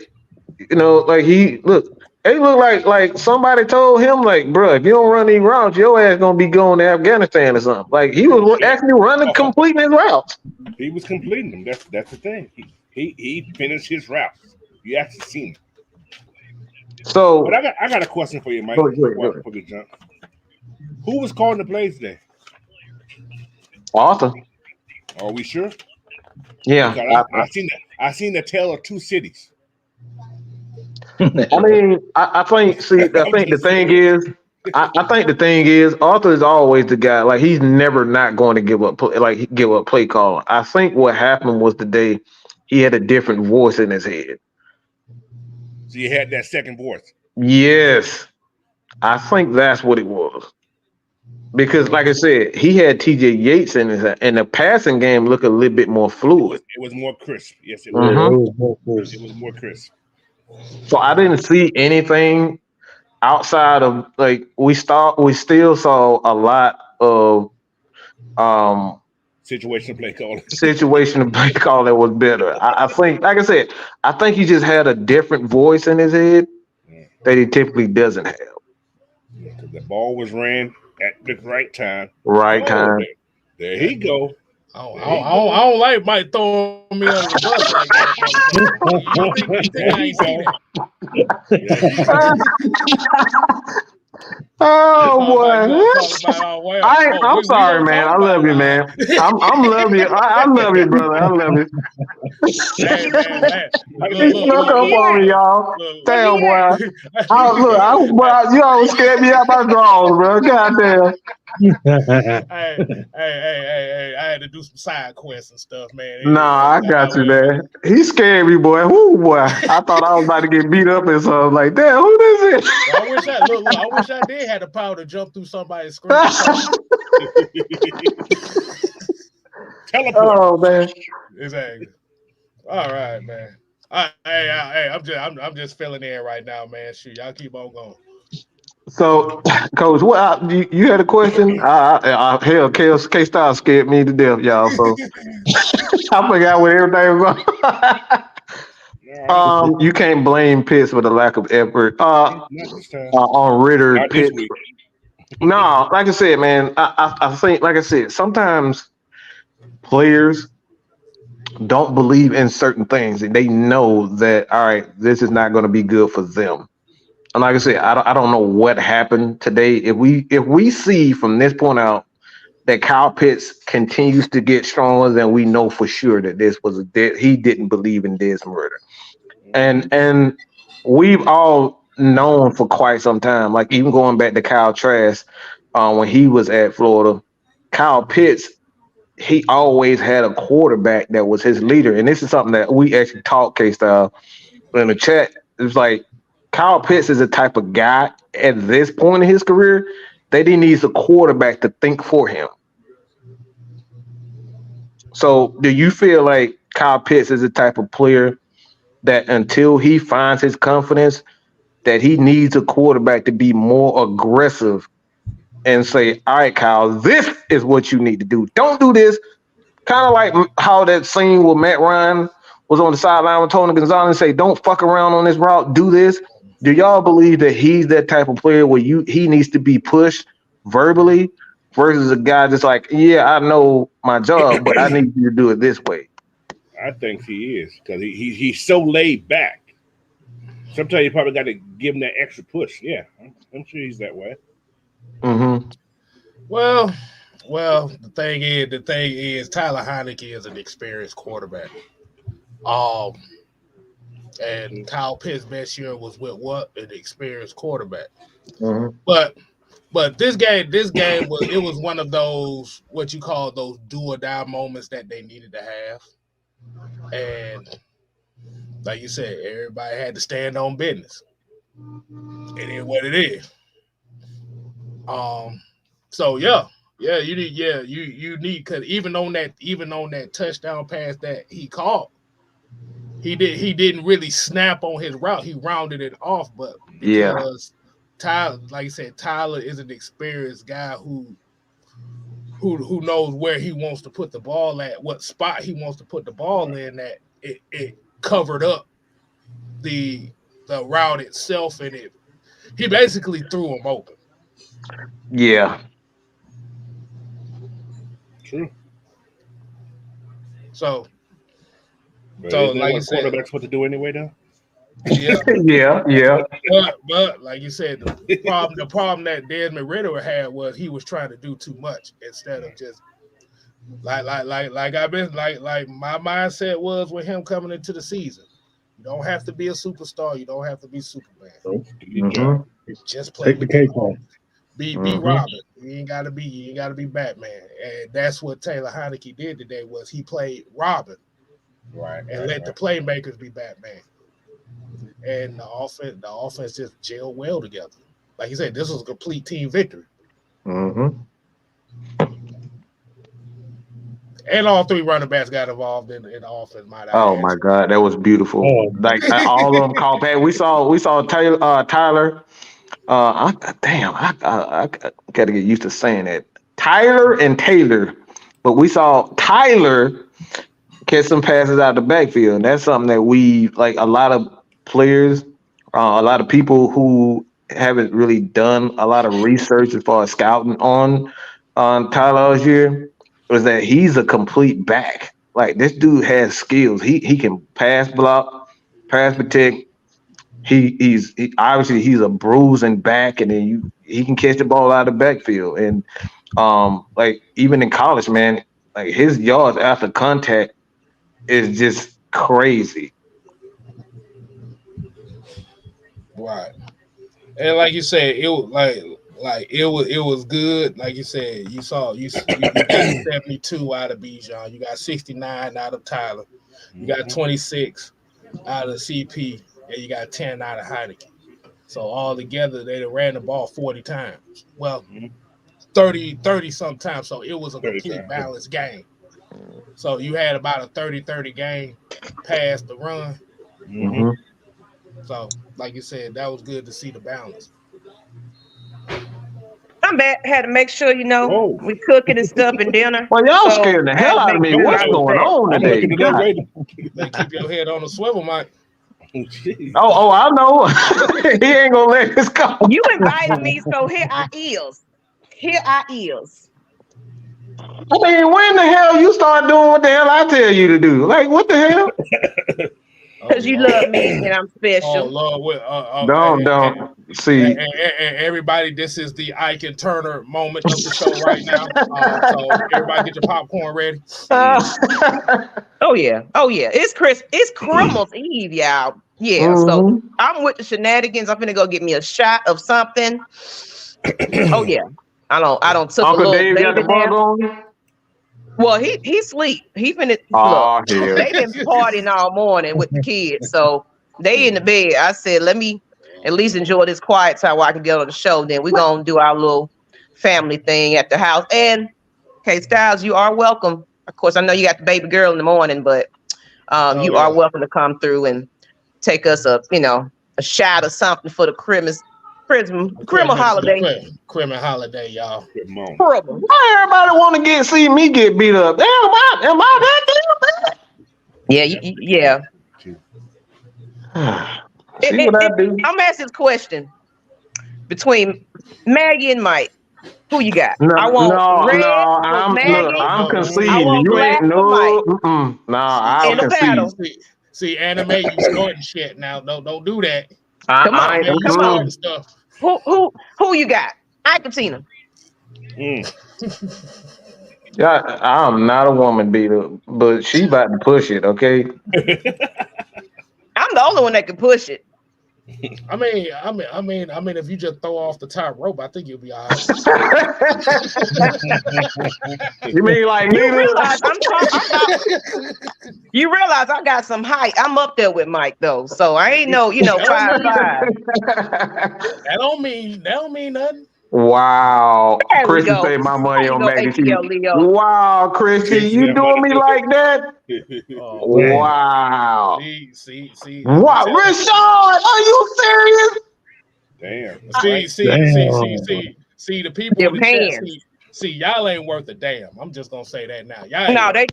like it looked like somebody told him, like, bro, if you don't run these routes, your ass gonna be going to Afghanistan or something. Like he was actually completing his routes. He was completing them. That's the thing. He finished his routes. You actually seen him. So, but I got a question for you, Mike. Before we jump, who was calling the plays today? Arthur. Are we sure? Yeah, I seen the tale of two cities. I mean, I think the thing is, Arthur is always the guy. Like he's never not going to give up play calling. I think what happened was today he had a different voice in his head. So you had that second voice. Yes, I think that's what it was. Because, like I said, he had T.J. Yates in his head, and the passing game looked a little bit more fluid. It was more crisp. Yes, it was. It was more crisp. So I didn't see anything outside of we still saw a lot of situational play call that was better. I think, like I said, I think he just had a different voice in his head that he typically doesn't have. Because the ball was ran at the right time. Right time. There he go. I don't like Mike throwing me under the bus like that, brother. You think I ain't seen it? Oh boy! I'm sorry, man. I love you, man. I'm love you. I love you, brother. I love you. Hey, man. He snuck up on me, y'all. Damn, boy. You always scared me out my drawers, bro. Goddamn. Hey, I had to do some side quests and stuff, man. Nah, I got you, man. He scared me, boy. Whoo, boy. I thought I was about to get beat up and something. Like, damn, who this is? Well, I wish I did have the power to jump through somebody's screen. Teleport. Oh, man. Exactly. All right, man. Hey, I'm just filling in right now, man. Shoot, y'all keep on going. So, Coach, what you had a question? Hell, K-Style scared me to death, y'all. So I forgot what everything was on. You can't blame Pitts for the lack of effort on Ritter. Pitts. No, like I said, man, I think, like I said, sometimes players don't believe in certain things, and they know that, all right, this is not going to be good for them. And like I said, I don't know what happened today. If we see from this point out that Kyle Pitts continues to get stronger, then we know for sure that this was he didn't believe in Desmond Ritter. And we've all known for quite some time, like even going back to Kyle Trask, when he was at Florida, Kyle Pitts, he always had a quarterback that was his leader. And this is something that we actually talked K-Style in the chat. It's like Kyle Pitts is the type of guy at this point in his career that he needs a quarterback to think for him. So do you feel like Kyle Pitts is the type of player that until he finds his confidence, that he needs a quarterback to be more aggressive and say, all right, Kyle, this is what you need to do. Don't do this. Kind of like how that scene with Matt Ryan was on the sideline with Tony Gonzalez and say, don't fuck around on this route, do this. Do y'all believe that he's that type of player where he needs to be pushed verbally versus a guy that's like, yeah, I know my job, but I need you to do it this way? I think he is, because he's so laid back. Sometimes you probably got to give him that extra push. Yeah, I'm sure he's that way. Mm-hmm. Well, the thing is, Tyler Heinicke is an experienced quarterback. And Kyle Pitts' best year was with what? An experienced quarterback. Mm-hmm. But this game was one of those, what you call those do or die moments that they needed to have. And like you said, everybody had to stand on business. It is what it is. So you need, because even on that touchdown pass that he caught, he didn't really snap on his route. He rounded it off, but because Tyler, like I said, Tyler is an experienced guy who knows where he wants to put the ball at, what spot he wants to put the ball in, that it covered up the route itself, and he basically threw him open. Yeah. True. So like you said, quarterbacks what to do anyway, though. Yeah. But like you said, the problem that Desmond Ritter had was he was trying to do too much instead of just like my mindset was with him coming into the season. You don't have to be a superstar. You don't have to be Superman. Mm-hmm. Just play the cake home. Be Robin. You ain't gotta be Batman. And that's what Taylor Heinicke did today, was he played Robin. Right. And let the playmakers be Batman. And the offense just gelled well together. Like you said, this was a complete team victory. Mm-hmm. And all three running backs got involved in the offense. Oh my God, that was beautiful. Like all of them called back. We saw Tyler. I got to get used to saying that. Tyler and Taylor, but we saw Tyler catch some passes out the backfield. And that's something that we, like, a lot of players, a lot of people who haven't really done a lot of research as far as scouting on Tyler this year. is that he's a complete back. Like this dude has skills. He can pass block, pass protect. He's obviously he's a bruising back, and then he can catch the ball out of the backfield. And like even in college, man, like his yards after contact is just crazy. Right. And like you said, it was like it was good. Like you said, you got 72 out of Bijan, you got 69 out of Tyler, you got 26 out of CP, and you got 10 out of Heinicke. So all together, they ran the ball 40 times. Well, 30 sometimes. So it was a complete balanced game. So you had about a 30-30 game past the run. Mm-hmm. So, like you said, that was good to see the balance. I'm bad. Had to make sure, we cooking and stuff and dinner. Well, y'all scared the hell out of me. What's going on today? They keep your head on the swivel, Mike. Oh, I know. He ain't gonna let this go. You invited me, so here I is. Here I is. I mean, when the hell you start doing what the hell I tell you to do? Like, what the hell? Because you love me and I'm special. Oh, Lord. Don't. See. And everybody, this is the Ike and Turner moment of the show right now. So everybody get your popcorn ready. Oh, yeah. It's Christmas Eve, y'all. Yeah, so I'm with the Shananigans. I'm finna go get me a shot of something. Oh, yeah. I don't took Uncle a little Dave got the bug on you? Well, he sleep. He finna look. They been partying all morning with the kids, so they in the bed. I said, let me at least enjoy this quiet time while I can get on the show. Then we're gonna do our little family thing at the house. And okay, Styles, you are welcome. Of course, I know you got the baby girl in the morning, but you are welcome to come through and take us a shot or something for the Christmas holiday. Christmas holiday, y'all. Horrible. Why everybody want to see me get beat up? Damn, am I that damn bad? Yeah. See what I do? I'm asking this question. Between Maggie and Mike, who you got? I'm conceding. You ain't I concede. See, anime, you starting shit now. Don't do that. Come on. Stuff. Who you got? I can see them. Yeah, I'm not a woman beater, but she about to push it. Okay. I'm the only one that can push it. I mean, if you just throw off the top rope, I think you'll be all right. You mean like you realize you realize I got some height. I'm up there with Mike though, so I ain't 5'5". That don't mean nothing. Wow, Christian say my money on Maggie T. Wow, Christian, you doing me like that? Wow. See. Wow, Rashad, are you serious? Damn. See the people in the chat. See, y'all ain't worth a damn. I'm just gonna say that now. Y'all they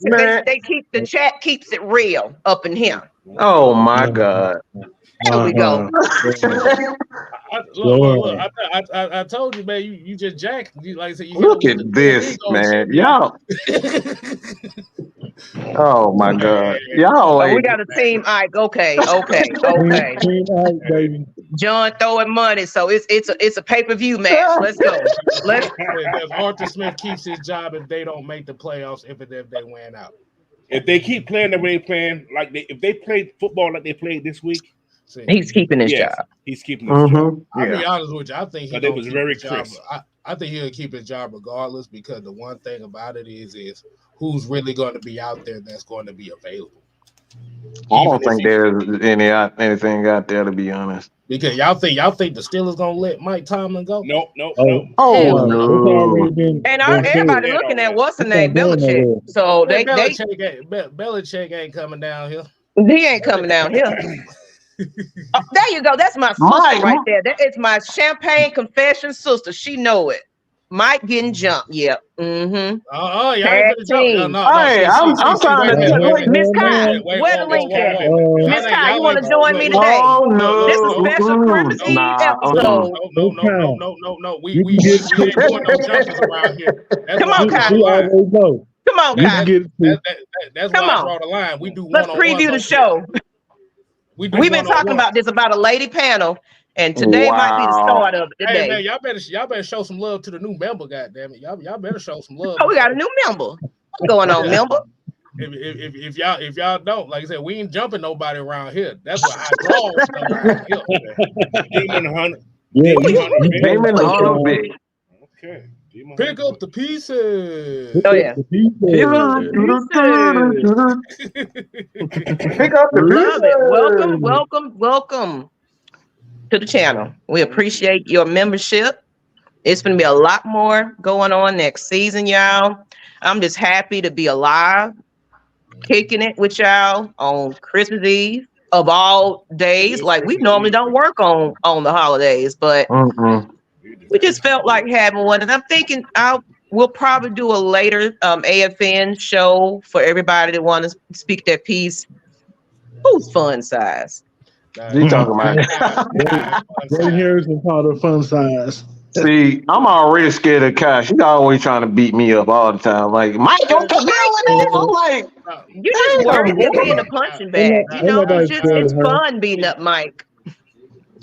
keep the chat keeps it real up in here. Oh my God. There we go. Look, I told you, man. You just jacked. You look at this, man. Y'all. Oh my God. Y'all. We got a team. Ike. Okay. Team Ike, baby. John throwing money, so it's a pay-per-view match. Let's go. Arthur Smith keeps his job if they don't make the playoffs. If they win out. If they keep playing the way they're playing, if they played football like they played this week. He's keeping his job. He's keeping his job. I'll be honest with you. I think it was very crisp. I think he'll keep his job regardless, because the one thing about it is who's really going to be out there that's going to be available. I don't think there's anything out there, to be honest. Because y'all think the Steelers gonna let Mike Tomlin go? No. Oh no. And everybody looking at what's the name, Belichick. So Belichick ain't coming down here. He ain't coming down here. There you go. That's my sister right there. That is my champagne confession sister. She know it. Mike getting jumped. Yeah. Mm-hmm. Y'all ain't gonna jump. No. Hey, I'm trying to. Miss Kai, where the link at? Miss Kai, you want to join me today? Oh no. This is a special Christmas Eve episode. No. We ain't doing no jumpers around here. Come on, Kai. Come on, You Kai. can get That's Come why I on. draw the line. We do Let's one-on-ones preview the over show. here. We do We've been talking one-on-ones. about a lady panel, and today might be the Wow. start of the Hey day. man, y'all better show some love to the new member. Goddamn it, y'all better show some love. Oh, we got a new member. What's going on, member? If y'all don't, like I said, we ain't jumping nobody around here. That's what I draw stuff around here. Demon Hunter. yeah, Damon Hunter Big. Okay. Demon Pick Hunter. up the pieces. Oh yeah. Pick up the Love it. pieces. Welcome to the channel. We appreciate your membership. It's going to be a lot more going on next season, y'all. I'm just happy to be alive, kicking it with y'all on Christmas Eve of all days. Like we normally don't work on the holidays, but we just felt like having one. And I'm thinking we'll probably do a later AFN show for everybody that want to speak their piece. Who's fun size? You talking about? Ray Harrison called her fun size. See, I'm already scared of Kai. She's always trying to beat me up all the time. Like, Mike, don't come out with that. I'm like, You just worthy of being a punching bag. You know, it's fun beating up Mike.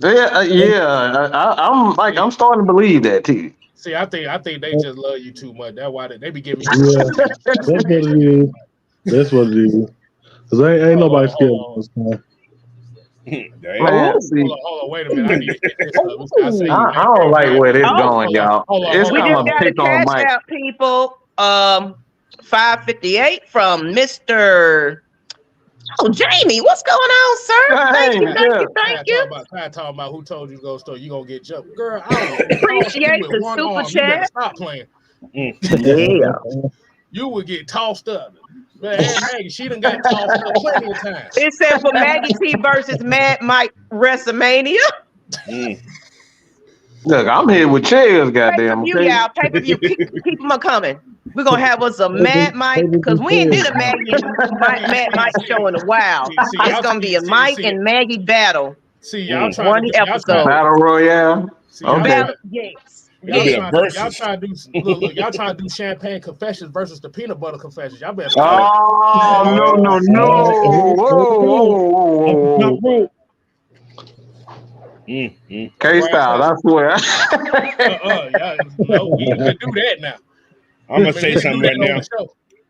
I'm starting to believe that too. See, I think they just love you too much. That's why they be giving you. Yeah, that's what it is. That's what it is. Cause ain't nobody scared of this time. Man, see, Hold on, wait a minute. I need to get this up. I don't like where this going, y'all. It's We kind just of got a pick on cash Mike. out, people. 558 from Mr. Oh, Jamie, what's going on, sir? Thank you. I talking about who told you to go store. You gonna get jumped, girl. I Appreciate the super chat. Stop playing. Yeah. You would get tossed up. Man, Maggie, she done got tossed up plenty of times. It said for Maggie T versus Mad Mike WrestleMania. Look, I'm here with chairs, goddamn. Pay-per-view, y'all. Pay-per-view. Keep them coming. We're gonna have us a Mad Mike because we ain't did a Mad Mike show in a while. It's gonna be a Mike and Maggie battle. See, y'all trying one episode. Battle Royale. Okay. Yes. Y'all trying to do look, y'all trying to do champagne confessions versus the peanut butter confessions. Y'all better stop. Oh no. Whoa. K-Style, I swear. No, we can do that now. I'm gonna say something right now.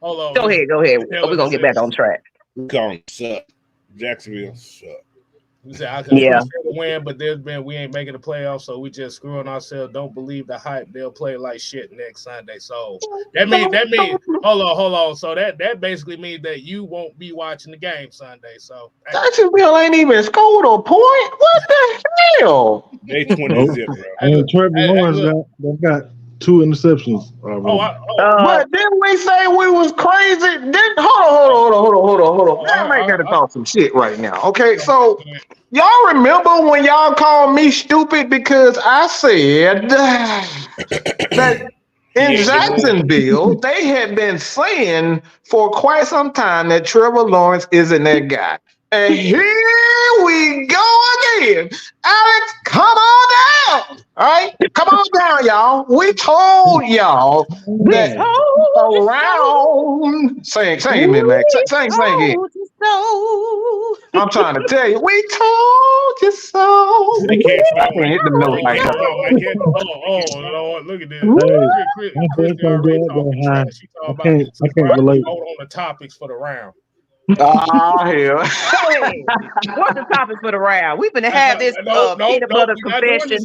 Hold on. Go ahead. We're gonna get back on track. Gonna suck. Jacksonville suck. We said I could win, but we ain't making the playoffs, so we just screwing ourselves. Don't believe the hype. They'll play like shit next Sunday. So that means hold on. So that basically means that you won't be watching the game Sunday. So Jacksonville ain't even scored a point. What the hell? They 20-0, bro. And Trevor Lawrence got 2 interceptions. But didn't we say we was crazy? Hold on. I gotta talk some shit right now. Okay, so y'all remember when y'all called me stupid because I said that in Jacksonville they had been saying for quite some time that Trevor Lawrence isn't that guy. And here we go again. Alex, come on down. All right? Come on down, y'all. We told y'all that around. Sing it, man. Sing it. I'm trying to tell you. We told you so. They can't hit the note like that. Lord, look at this. I can't relate. Hold on the topics for the round. Oh, hell. What's the topic for the round? We've been to have this peanut butter confession,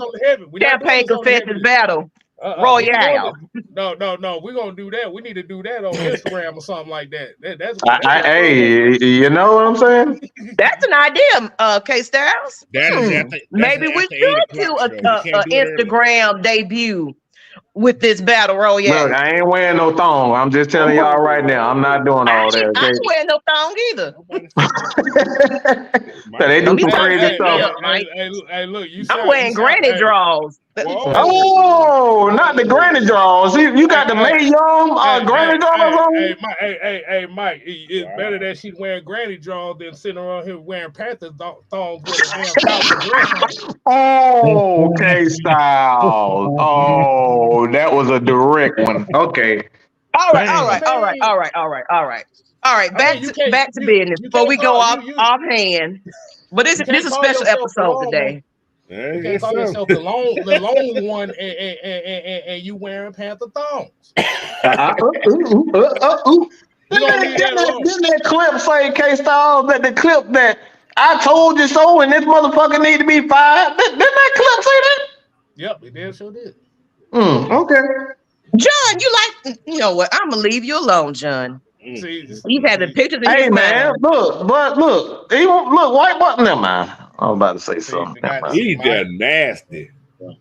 champagne confessions battle. Royale. No. We're gonna do that. We need to do that on Instagram or something like that. That's hey, you know what I'm saying? That's an idea, K Styles. Maybe we should do an Instagram debut with this battle royale. Look, I ain't wearing no thong. I'm just telling y'all right now. I'm not doing all that. I ain't wearing no thong either. They do some crazy stuff. Hey, look, I'm wearing granny drawers. Oh, not the granny draws. You got the Mae Young granny draws on? Hey, Mike, it's better that she's wearing granny draws than sitting around here wearing Panthers thongs with a damn Falcons dress on. Oh, K-Style. Oh, that was a direct one. Okay. Oh, All right. Back to business before we go offhand. But this is a special episode today. You can't call yourself the lone one and you wearing Panther thongs. Didn't that clip say, K-Style, that the clip that I told you so and this motherfucker need to be fired? Didn't that clip say that? Yep, it damn sure did. Okay. John, you know what? I'm gonna leave you alone, John. He's having pictures in his mind. Look, white button. Never mind. I was about to say something. He's just nasty. Look,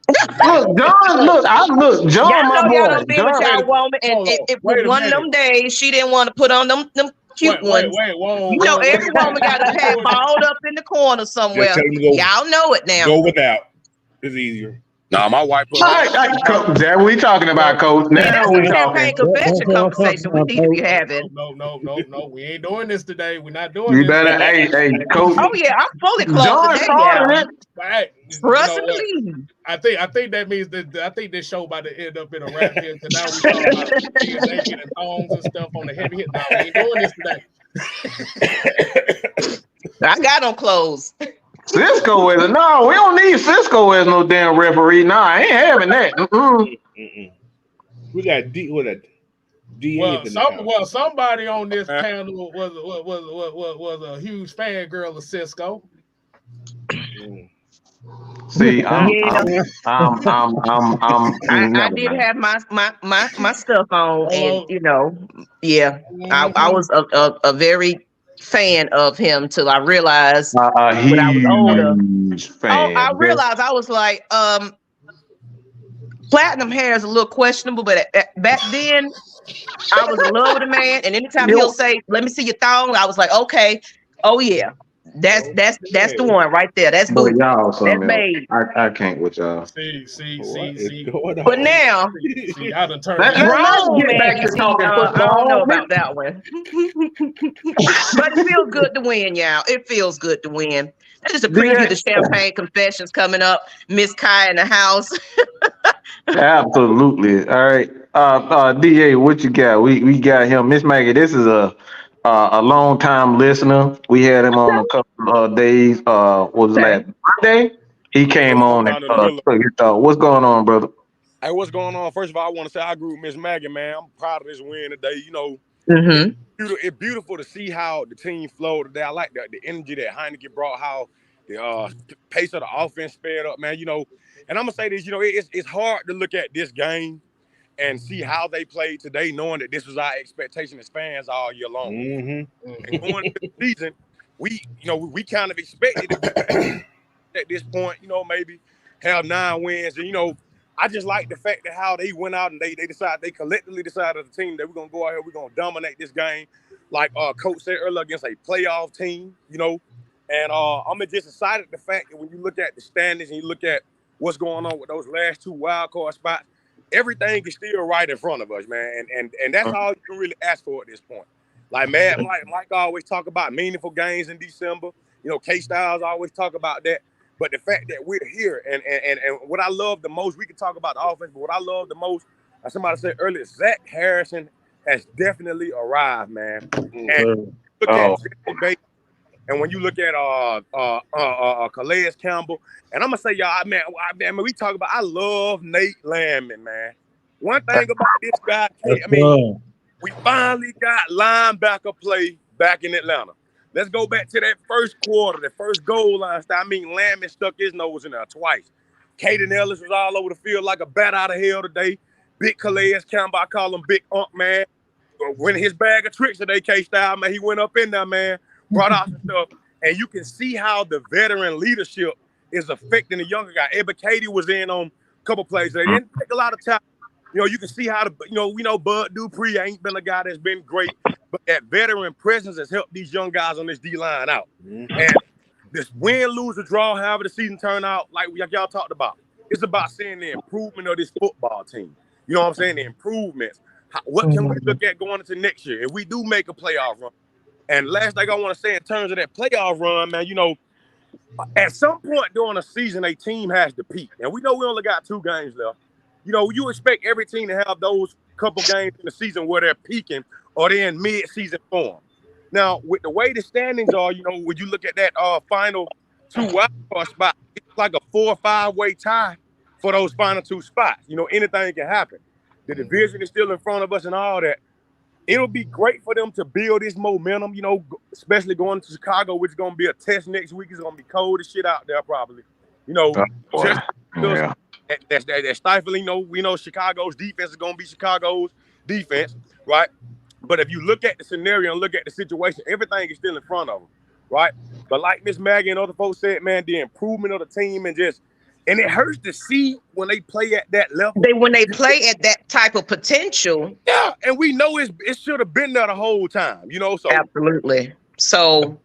John, John, my boy. Y'all don't be with y'all woman, and it was one of them days she didn't want to put on them cute ones. Whoa, every woman got a pad balled up in the corner somewhere. Y'all know it now. Go without. It's easier. Nah, my wife. That we talking about, Coach. Now we talking. Confession conversation we need to be having. No. We ain't doing this today. We're not doing this. You better, hey, Coach. Oh yeah, I'm fully closed. John started it. Right. Trust me. I think that means that I think this show about to end up in a rap here. So now we talking about naked and thongs and stuff on the heavy hit. No, we ain't doing this today. I got on clothes. Cisco is no. We don't need Cisco as no damn referee. Nah, I ain't having that. We got D with a D. Well, somebody on this panel was a huge fan girl of Cisco. See, I did have my stuff on, and I was a very fan of him till I realized when I was older. I realized I was like, platinum hair is a little questionable, but back then I was in love with a man, and anytime he'll say, "Let me see your thong," I was like, "Okay, oh yeah." That's the one right there. That's boo. That's babe. I can't with y'all. See. But now, I done turned. Wrong, man. I don't know about that one. But it feels good to win, y'all. It feels good to win. That is a preview of the Champagne Confessions coming up. Miss Kai in the house. Absolutely. All right. DA, what you got? We got him. Miss Maggie, this is a long time listener. We had him on a couple of days. What was last Monday? He came on and what's going on, brother? Hey, what's going on? First of all, I want to say I agree with Miss Maggie, man. I'm proud of this win today. You know, it's beautiful to see how the team flowed today. I like the energy that Heinicke brought, how the pace of the offense sped up, man. You know, and I'm gonna say this. You know, it's hard to look at this game and see how they played today, knowing that this was our expectation as fans all year long. And going into the season, we kind of expected to at this point, maybe have 9 wins. And, I just like the fact that how they went out and they collectively decided as a team that we're going to go out here, we're going to dominate this game. Like Coach said earlier, against a playoff team, And I'm just excited the fact that when you look at the standings and you look at what's going on with those last 2 wild card spots, everything is still right in front of us, man. And that's all you can really ask for at this point. Like, man, Mike always talk about meaningful games in December. K-Styles always talk about that. But the fact that we're here and what I love the most, we can talk about the offense, but what I love the most, as somebody said earlier, Zach Harrison has definitely arrived, man. And look at and when you look at Calais Campbell, and I'm gonna say, y'all, man, we talk about. I love Nate Landman, man. One thing about this guy, we finally got linebacker play back in Atlanta. Let's go back to that first quarter, the first goal line. Landman stuck his nose in there twice. Caden Ellis was all over the field like a bat out of hell today. Big Calais Campbell, I call him Big Unk, man. Winning his bag of tricks today, K-Style, man. He went up in there, man. Brought out some stuff, and you can see how the veteran leadership is affecting the younger guy. Ebba Katie was in on a couple plays. They didn't take a lot of time. You can see how we know Bud Dupree ain't been a guy that's been great, but that veteran presence has helped these young guys on this D-line out. And this win, lose, or draw, however the season turned out, like y'all talked about, it's about seeing the improvement of this football team. You know what I'm saying? The improvements. What can we look at going into next year if we do make a playoff run? And last thing I want to say in terms of that playoff run, man, at some point during the season, a team has to peak. And we know we only got 2 games left. You expect every team to have those couple games in the season where they're peaking or they're in mid-season form. Now, with the way the standings are, when you look at that final 2 wildcard spots, it's like a 4 or 5-way tie for those final 2 spots. Anything can happen. The division is still in front of us and all that. It'll be great for them to build this momentum, especially going to Chicago, which is going to be a test next week. It's going to be cold as shit out there probably. Just that's stifling. We know Chicago's defense is going to be Chicago's defense, right? But if you look at the scenario and look at the situation, everything is still in front of them, right? But like Miss Maggie and other folks said, man, the improvement of the team and it hurts to see when they play at that level. When they play at that type of potential. Yeah, and we know it should have been there the whole time, So absolutely. So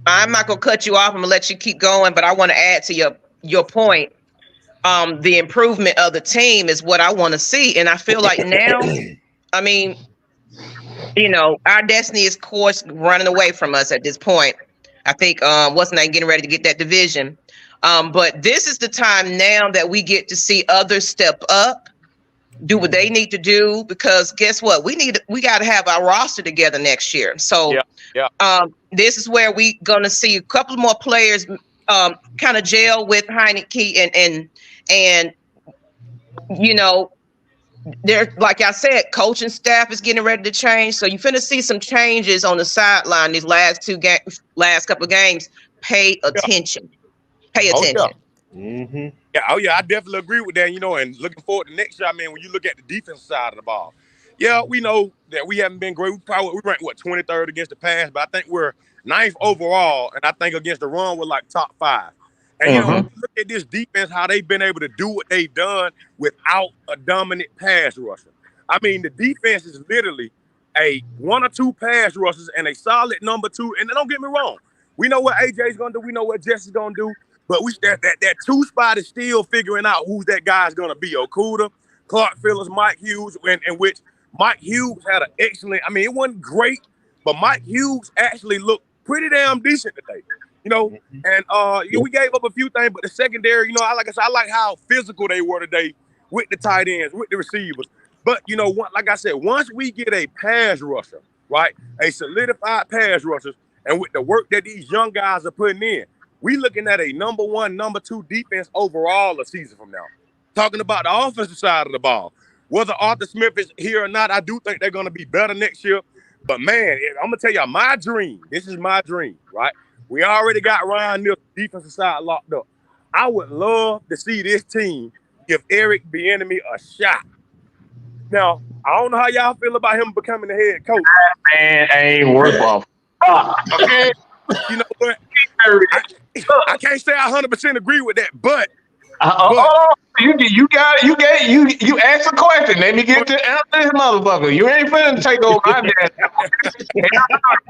I'm not gonna cut you off. I'm gonna let you keep going, but I want to add to your point. The improvement of the team is what I want to see, and I feel like now, I mean, our destiny is, of course, running away from us at this point. I think wasn't I getting ready to get that division. But this is the time now that we get to see others step up, do what they need to do, because guess what? We got to have our roster together next year. So this is where we gonna see a couple more players kind of gel with Heinicke and there, like I said, coaching staff is getting ready to change. So you're finna see some changes on the sideline these last couple of games. Pay attention. Pay attention. Mm-hmm. I definitely agree with that, and looking forward to next year. I mean, when you look at the defensive side of the ball, we know that we haven't been great. We ranked 23rd against the pass, but I think we're 9th overall, and I think against the run we're like top 5. And when you look at this defense, how they've been able to do what they've done without a dominant pass rusher. I mean, the defense is literally a 1 or 2 pass rushers and a solid number 2. And don't get me wrong, we know what AJ's gonna do, we know what Jesse's gonna do. But that 2 spot is still figuring out who's that guy's going to be. Okuda, Clark Phillips, Mike Hughes, in which Mike Hughes had an excellent, I mean, it wasn't great, but Mike Hughes actually looked pretty damn decent today, And we gave up a few things, but the secondary, like I said, I like how physical they were today with the tight ends, with the receivers. But, like I said, once we get a pass rusher, right, a solidified pass rusher, and with the work that these young guys are putting in, we looking at a number 1, number 2 defense overall a season from now. Talking about the offensive side of the ball. Whether Arthur Smith is here or not, I do think they're going to be better next year. But, man, I'm going to tell y'all my dream. This is my dream, right? We already got Ryan Neal, defensive side, locked up. I would love to see this team give Eric Bieniemy a shot. Now, I don't know how y'all feel about him becoming the head coach. That man ain't worth a okay? You know what? I can't say I 100% agree with that, but you asked a question. Let me get to answer this motherfucker. You ain't finna take over my dad.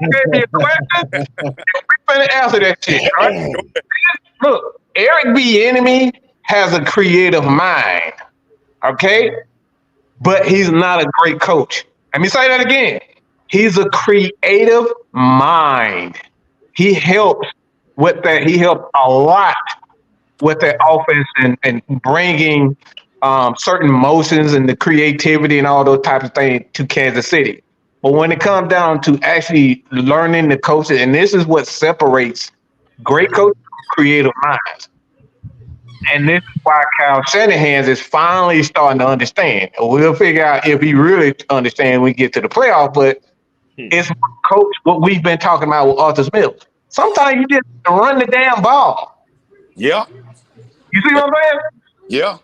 You gave me a question. We finna answer that shit. Right? Look, Eric Bieniemy has a creative mind. Okay, but he's not a great coach. Let me say that again. He's a creative mind. He helps with that. He helped a lot with that offense and bringing certain motions and the creativity and all those types of things to Kansas City. But when it comes down to actually learning the coaches, and this is what separates great coaches from creative minds. And this is why Kyle Shanahan is finally starting to understand. We'll figure out if he really understands when we get to the playoff, but it's coach what we've been talking about with Arthur Smith. Sometimes you just run the damn ball. Yeah. You see what I'm saying? Yeah.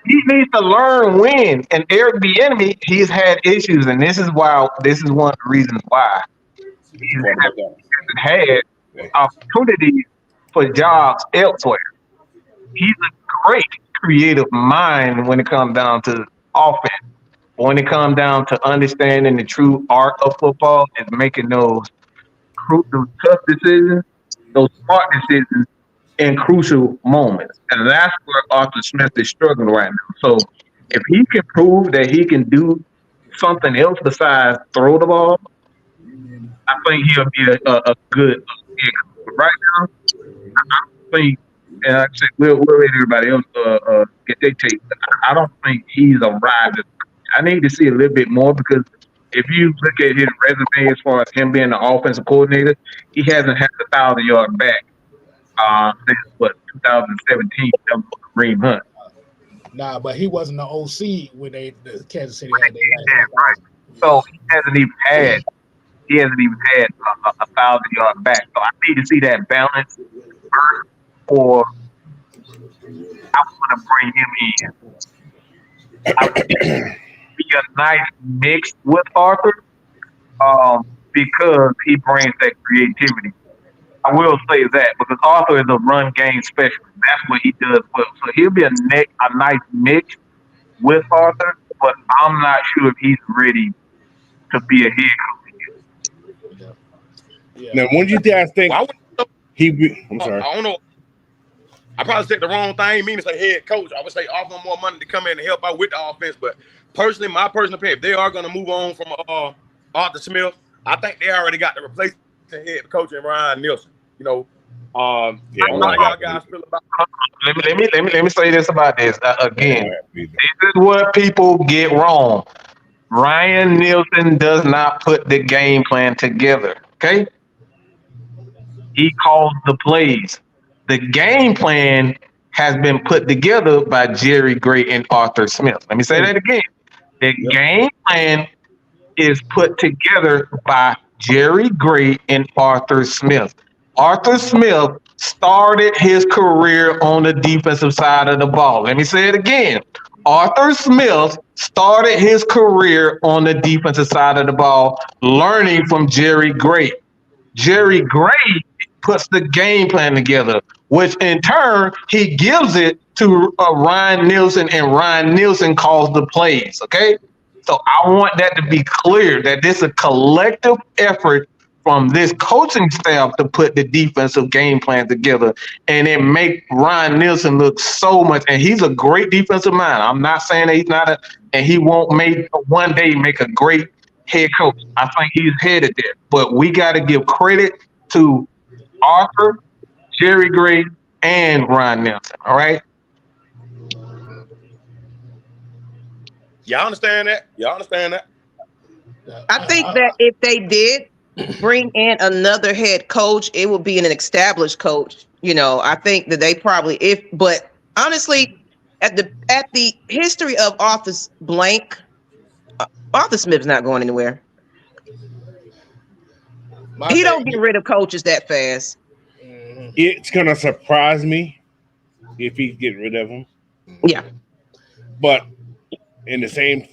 He needs to learn when. And Eric Bieniemy, he's had issues, and this is one of the reasons why he hasn't had opportunities for jobs elsewhere. He's a great creative mind when it comes down to offense. When it comes down to understanding the true art of football and making those tough decisions, those smart decisions in crucial moments. And that's where Arthur Smith is struggling right now. So if he can prove that he can do something else besides throw the ball, I think he'll be a good right now. I don't think, and like I said, we'll let everybody else get their take. I don't think he's arrived at the coach I need to see a little bit more because if you look at his resume as far as him being the offensive coordinator, he hasn't had 1,000-yard back since what 2017. That was Kareem Hunt. Nah, but he wasn't the OC when the Kansas City had their Yeah, last. right. So he hasn't even had 1,000-yard back. So I need to see that balance first, or I want to bring him in. I would be a nice mix with Arthur, because he brings that creativity. I will say that because Arthur is a run game specialist. That's what he does well. So he'll be a nice mix with Arthur, but I'm not sure if he's ready to be a head coach. Yeah. Now, when do you guys think I'm sorry. I don't know. I probably said the wrong thing. Meaning to say head coach. I would say offer him more money to come in and help out with the offense. But personally, my personal opinion, if they are going to move on from Arthur Smith, I think they already got the replacement head coach in Ryan Nielsen. You know, how y'all guys feel about? Let me say this about this again. This is what people get wrong. Ryan Nielsen does not put the game plan together. Okay, he calls the plays. The game plan has been put together by Jerry Gray and Arthur Smith. Let me say that again. The game plan is put together by Jerry Gray and Arthur Smith. Arthur Smith started his career on the defensive side of the ball. Let me say it again. Arthur Smith started his career on the defensive side of the ball, learning from Jerry Gray. Jerry Gray puts the game plan together, which in turn he gives it to Ryan Nielsen, and Ryan Nielsen calls the plays. Okay, so I want that to be clear that this is a collective effort from this coaching staff to put the defensive game plan together, and it make Ryan Nielsen look so much. And he's a great defensive mind. I'm not saying that he's not and he won't one day make a great head coach. I think he's headed there, but we got to give credit to Arthur, Jerry Gray, and Ryan Nielsen. All right. Y'all understand that? I think that if they did bring in another head coach, it would be an established coach. You know, I think that they probably but honestly, at the history of Arthur's blank, Arthur Smith's not going anywhere. He don't get rid of coaches that fast. It's gonna surprise me if he get rid of them. Yeah, but in the same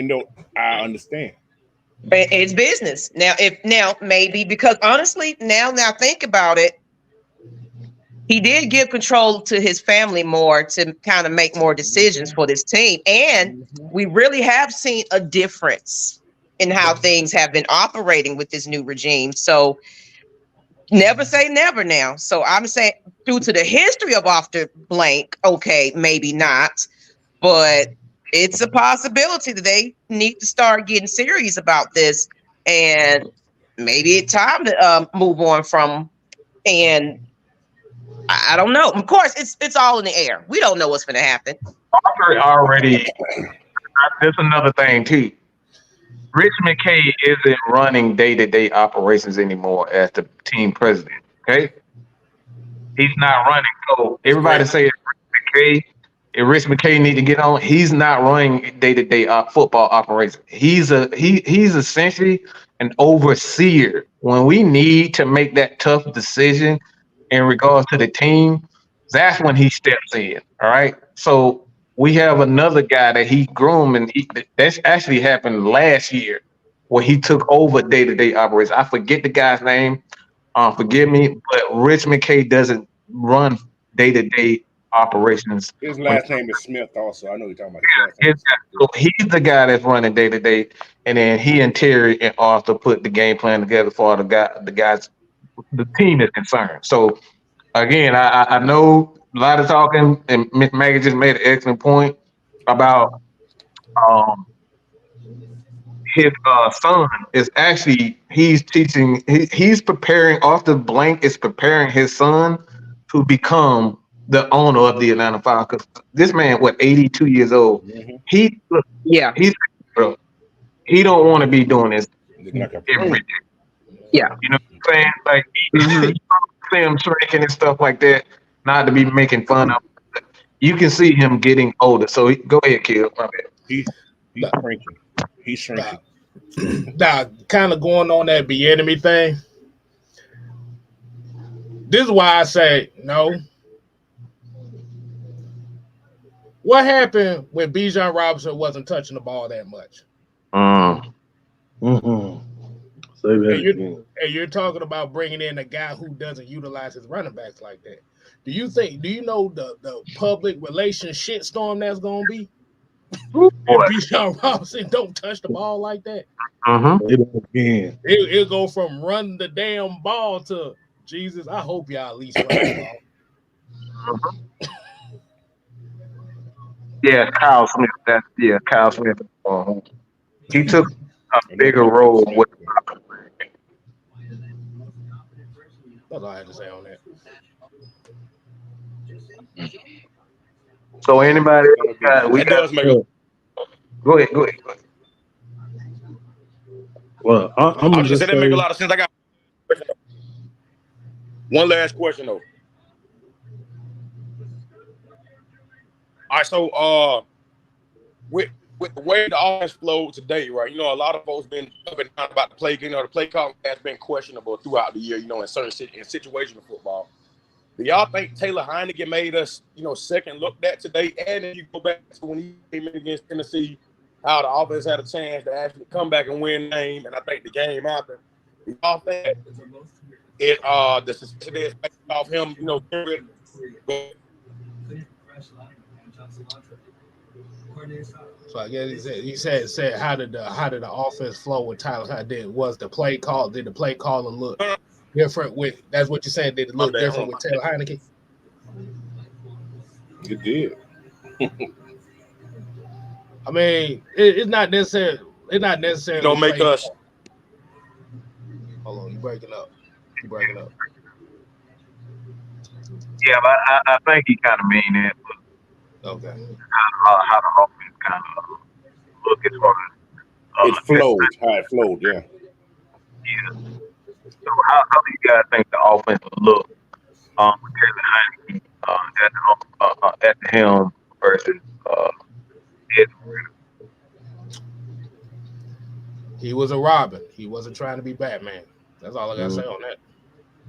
note, I understand. It's business now. Maybe because honestly, now think about it. He did give control to his family more to kind of make more decisions for this team, and we really have seen a difference in how things have been operating with this new regime. So never say never now. So I'm saying due to the history of Arthur blank, okay, maybe not, but it's a possibility that they need to start getting serious about this, and maybe it's time to move on from. And I don't know. Of course, it's all in the air. We don't know what's going to happen. Arthur already. There's another thing too. Rich McKay isn't running day-to-day operations anymore as the team president. Okay, he's not running. So everybody say Rich McKay need to get on. He's not running day-to-day football operations. He's essentially an overseer. When we need to make that tough decision in regards to the team, that's when he steps in. All right. So we have another guy that he groomed, and that's actually happened last year, where he took over day-to-day operations. I forget the guy's name. Forgive me, but Rich McKay doesn't run day-to-day operations. His last name is Smith. Also, I know you're talking about. So he's the guy that's running day-to-day, and then he and Terry and Arthur put the game plan together for the guys. The team is concerned. So again, I know a lot of talking, and Miss Maggie just made an excellent point about his son is actually he's preparing. Arthur Blank is preparing his son to become the owner of the Atlanta Falcons. This man, 82 years old? Yeah, He's bro, he don't want to be doing this Looking like a every pro. day. Yeah. You know what I'm saying? Like, Mhm. you see him shrinking and stuff like that, not to be making fun of. You can see him getting older. So go ahead, kid. My bad. He's Nah, shrinking. He's shrinking. nah, kind of going on that be enemy thing. This is why I say no. What happened when Bijan Robinson wasn't touching the ball that much? Mm-hmm. Say that again. And you're talking about bringing in a guy who doesn't utilize his running backs like that. Do you know the public relations shitstorm that's gonna be Boy. if Bijan Robinson don't touch the ball like that? Say that again. It'll go from run the damn ball to Jesus. I hope y'all at least run the ball. Yeah, Kyle Smith. Kyle Smith. He took a bigger role with. That's all I had to say on that. So anybody That does make a. Go ahead. Well, I'm I gonna was just just saying that make a say, lot of sense. I got one last question though. All right, so with the way the offense flowed today, right? You know, a lot of folks been up and down about the play. You know, the play call has been questionable throughout the year. You know, in certain situational football. Do y'all think Taylor Heinicke made us, second look at today? And if you go back to when he came in against Tennessee, how the offense had a chance to actually come back and win the game, and I think the game happened. Do y'all think the success is based off him, So I guess he said how did the offense flow with Tyler Heinicke? Did the play caller look different with? That's what you're saying. Did it look different with Taylor Heinicke? It did. I mean, it's not necessarily. It's not necessarily. Don't make us. Hold on, you breaking up. Yeah, but I think he kind of mean that. But Okay. how the offense kind of look as far as It flowed. How it flowed. Yeah. Yeah. So how do you guys think the offense look with Taylor Heinicke at the helm versus He was a Robin. He wasn't trying to be Batman. That's all I gotta say on that.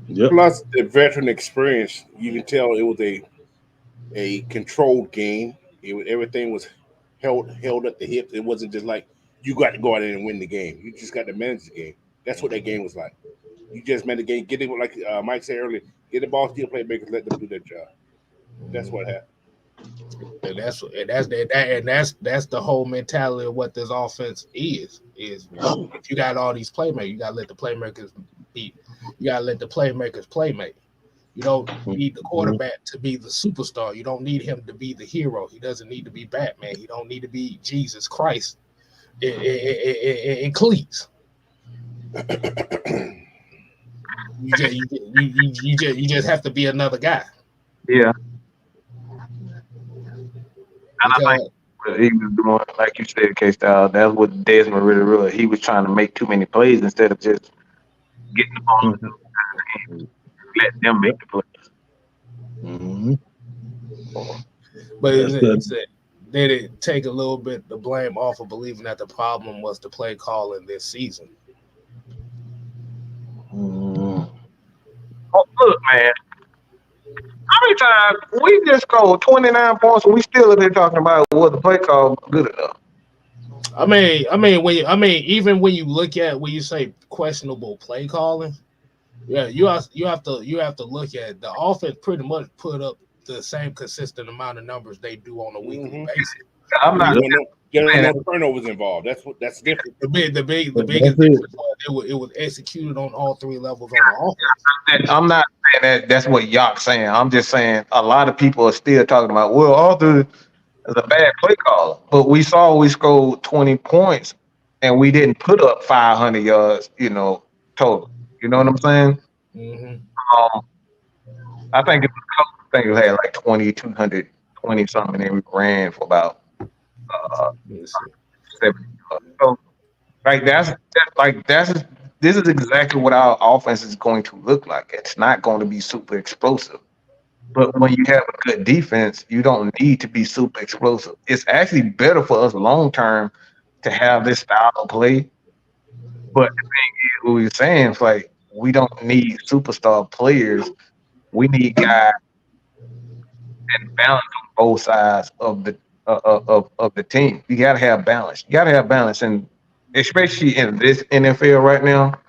Yep. Plus the veteran experience, you can tell it was a controlled game. Everything was held at the hip. It wasn't just like you got to go out there and win the game. You just got to manage the game. That's what that game was like. You just manage the game, get it like Mike said earlier, get the ball to your playmakers, let them do their job. That's what happened. And that's the whole mentality of what this offense is if you got all these playmakers, you gotta let the playmakers playmate. You don't need the quarterback to be the superstar. You don't need him to be the hero. He doesn't need to be Batman. He don't need to be Jesus Christ in cleats. You just have to be another guy. Yeah. And I think he was doing, like you said, K-Style, that's what Desmond really. He was trying to make too many plays instead of just getting the ball and let them make the plays. Mm-hmm. But did it take a little bit the blame off of believing that the problem was the play calling this season? Oh, look, man. How many times we just scored 29 points and we still up here talking about was the play call good enough? I mean, even when you look at when you say questionable play calling, yeah, you have to look at the offense pretty much put up the same consistent amount of numbers they do on a weekly basis. I'm not no turnovers involved. That's different. The biggest difference was it was executed on all three levels on the offense. I'm not saying that's what Yock's saying. I'm just saying a lot of people are still talking about, well, Arthur is a bad play caller. But we saw we scored 20 points and we didn't put up 500 yards, total. You know what I'm saying? Mm-hmm. I think it had like 220 something, and we ran for about 70 So this is exactly what our offense is going to look like. It's not going to be super explosive. But when you have a good defense, you don't need to be super explosive. It's actually better for us long term to have this style of play. But the thing is, what we're saying is like we don't need superstar players. We need guys and balance on both sides of the team. You got to have balance. You got to have balance, and especially in this NFL right now,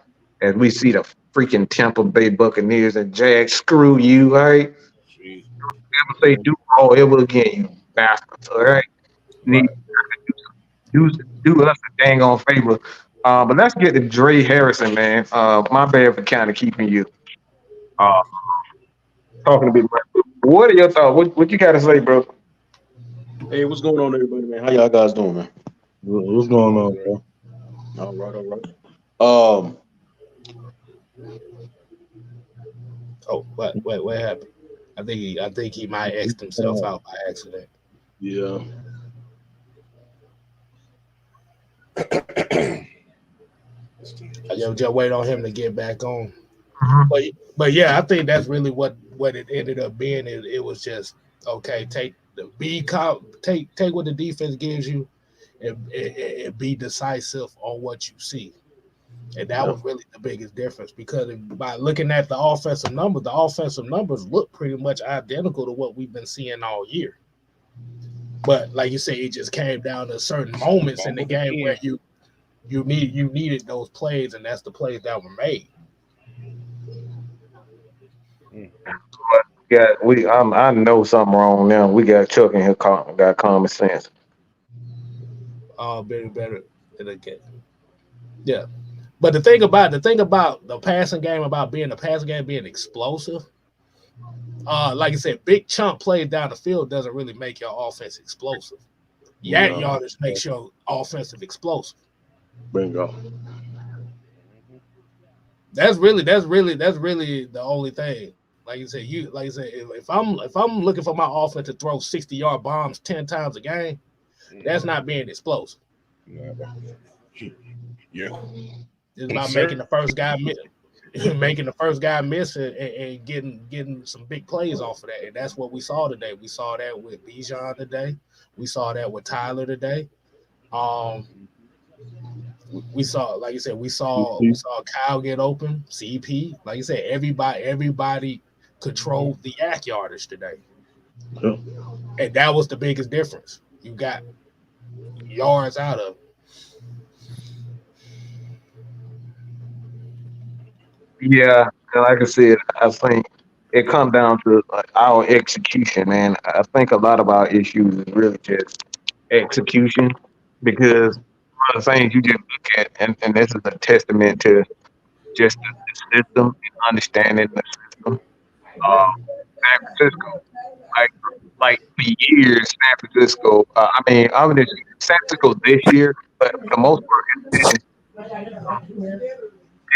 as we see the freaking Tampa Bay Buccaneers and Jags. Screw you, all right? Jeez. Never say do all ever again, you bastards. All right, need Right. do do us a dang on favor. But let's get to Dre Harrison, man. My bad for kind of keeping you uh talking a bit. What are your thoughts? What you got to say, bro? Hey, what's going on, everybody, man? How y'all guys doing, man? What's going on, bro? All right. Oh, what happened? I think he might have X'd himself out by accident. Yeah. I just wait on him to get back on. Mhm. But yeah, I think that's really what it ended up being. It was just okay. Take what the defense gives you, and be decisive on what you see. And that was really the biggest difference because by looking at the offensive numbers look pretty much identical to what we've been seeing all year. But like you say, it just came down to certain moments in the game where you needed those plays, and that's the plays that were made. I know something wrong now. We got Chuck in here got common sense. Better again. Yeah. But the thing about the passing game, about being the passing game being explosive, like I said, big chunk plays down the field doesn't really make your offense explosive. Yardage makes your offensive explosive. Bingo. That's really the only thing. Like you said, if I'm looking for my offense to throw 60-yard bombs 10 times a game, that's not being explosive. Yeah. It's about making the first guy miss, and getting some big plays off of that. And that's what we saw today. We saw that with Bijan today. We saw that with Tyler today. We saw, like you said, we saw Kyle get open. CP, like you said, everybody controlled the yak yardage today, and that was the biggest difference. You got yards out of it. Yeah, and like I said, I think it comes down to our execution, man. I think a lot of our issues is really just execution because one of the things you just look at, and this is a testament to just the system and understanding the system. San Francisco, like for years, San Francisco. I mean, San Francisco this year, but for the most part,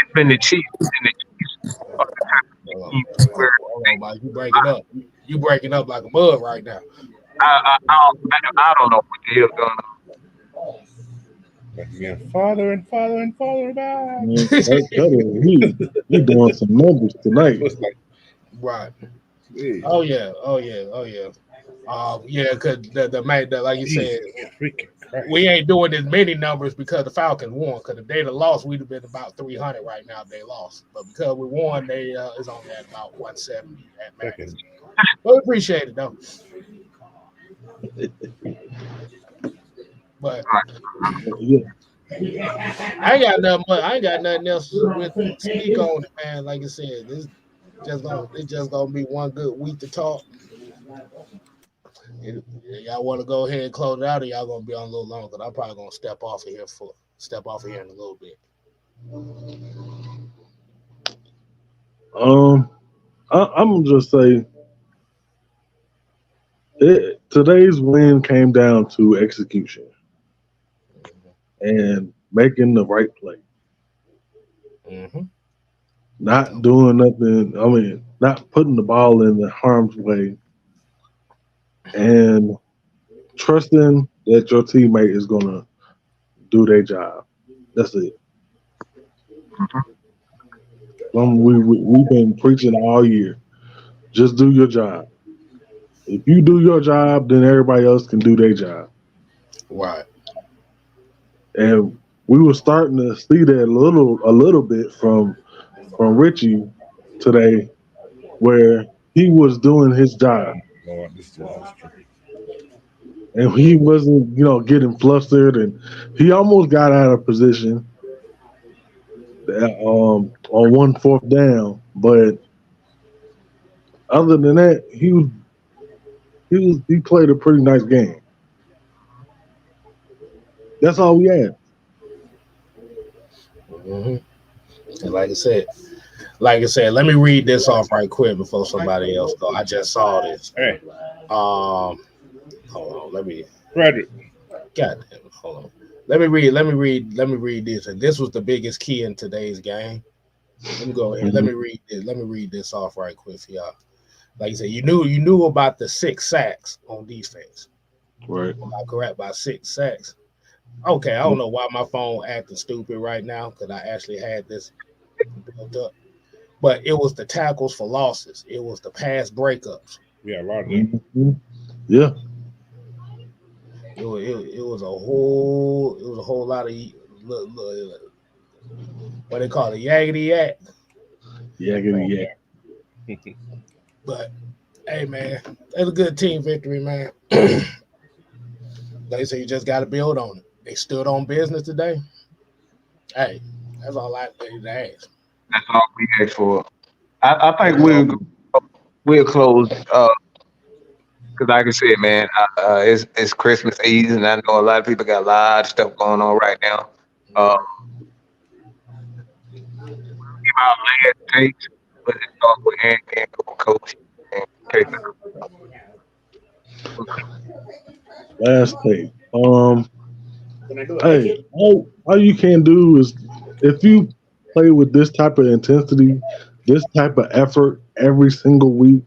it's been the Chiefs, and the Chiefs are the type of team where Mike, you breaking up like a mud right now. I don't know what the hell's going on. Yeah, farther and farther and farther back. He doing some numbers tonight. Right. Oh yeah. Because the like you said, we ain't doing as many numbers because the Falcons won. Because if they'd have lost, we'd have been about 300 right now if they lost. But because we won, they is only at about 170 at max. But appreciate it though. But I ain't got nothing else to speak on it, man. Like I said, it's just gonna be one good week to talk. Y'all want to go ahead and close it out, or y'all gonna be on a little longer? I'm probably gonna step off of here in a little bit. I'm gonna just say today's win came down to execution and making the right play. Mm-hmm. Not doing nothing. I mean, not putting the ball in the harm's way, and trusting that your teammate is gonna do their job. That's it. We've been preaching all year. Just do your job. If you do your job, then everybody else can do their job. Right. And we were starting to see that a little bit from Richie today, where he was doing his job. Lord, this is true. And he wasn't, getting flustered, and he almost got out of position on 1 4th down. But other than that, he played a pretty nice game. That's all we had. Mm-hmm. And like I said, let me read this off right quick before somebody else go. I just saw this. Hey. Hold on. Let me. Frederick. God damn it. Hold on. Let me read this. And this was the biggest key in today's game. Let me go ahead. Mm-hmm. Let me read this off right quick for y'all. Like I said, you knew about the 6 sacks on defense. Right. Am I correct? By 6 sacks. Okay, I don't know why my phone acting stupid right now because I actually had this built up. But it was the tackles for losses. It was the pass breakups. Yeah, a lot of them. Mm-hmm. Yeah. It was a whole lot of what they call it, yakety yak. Yakety yak. But hey, man, that's a good team victory, man. Like I say, you just got to build on it. They stood on business today. Hey, that's all I need to ask. That's all we asked for. I think we'll close because, like I said, man, it's Christmas Eve, and I know a lot of people got a lot of stuff going on right now. Give our last takes, but it's start with and go coach. Last take. Hey, all you can do is if you play with this type of intensity, this type of effort every single week,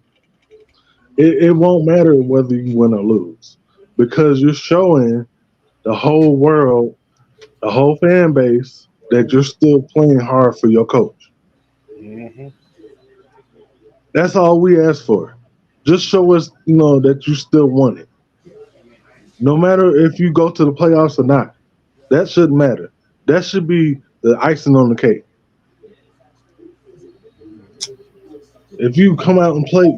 it won't matter whether you win or lose because you're showing the whole world, the whole fan base that you're still playing hard for your coach. Mm-hmm. That's all we ask for. Just show us, that you still want it. No matter if you go to the playoffs or not, that shouldn't matter. That should be the icing on the cake. If you come out and play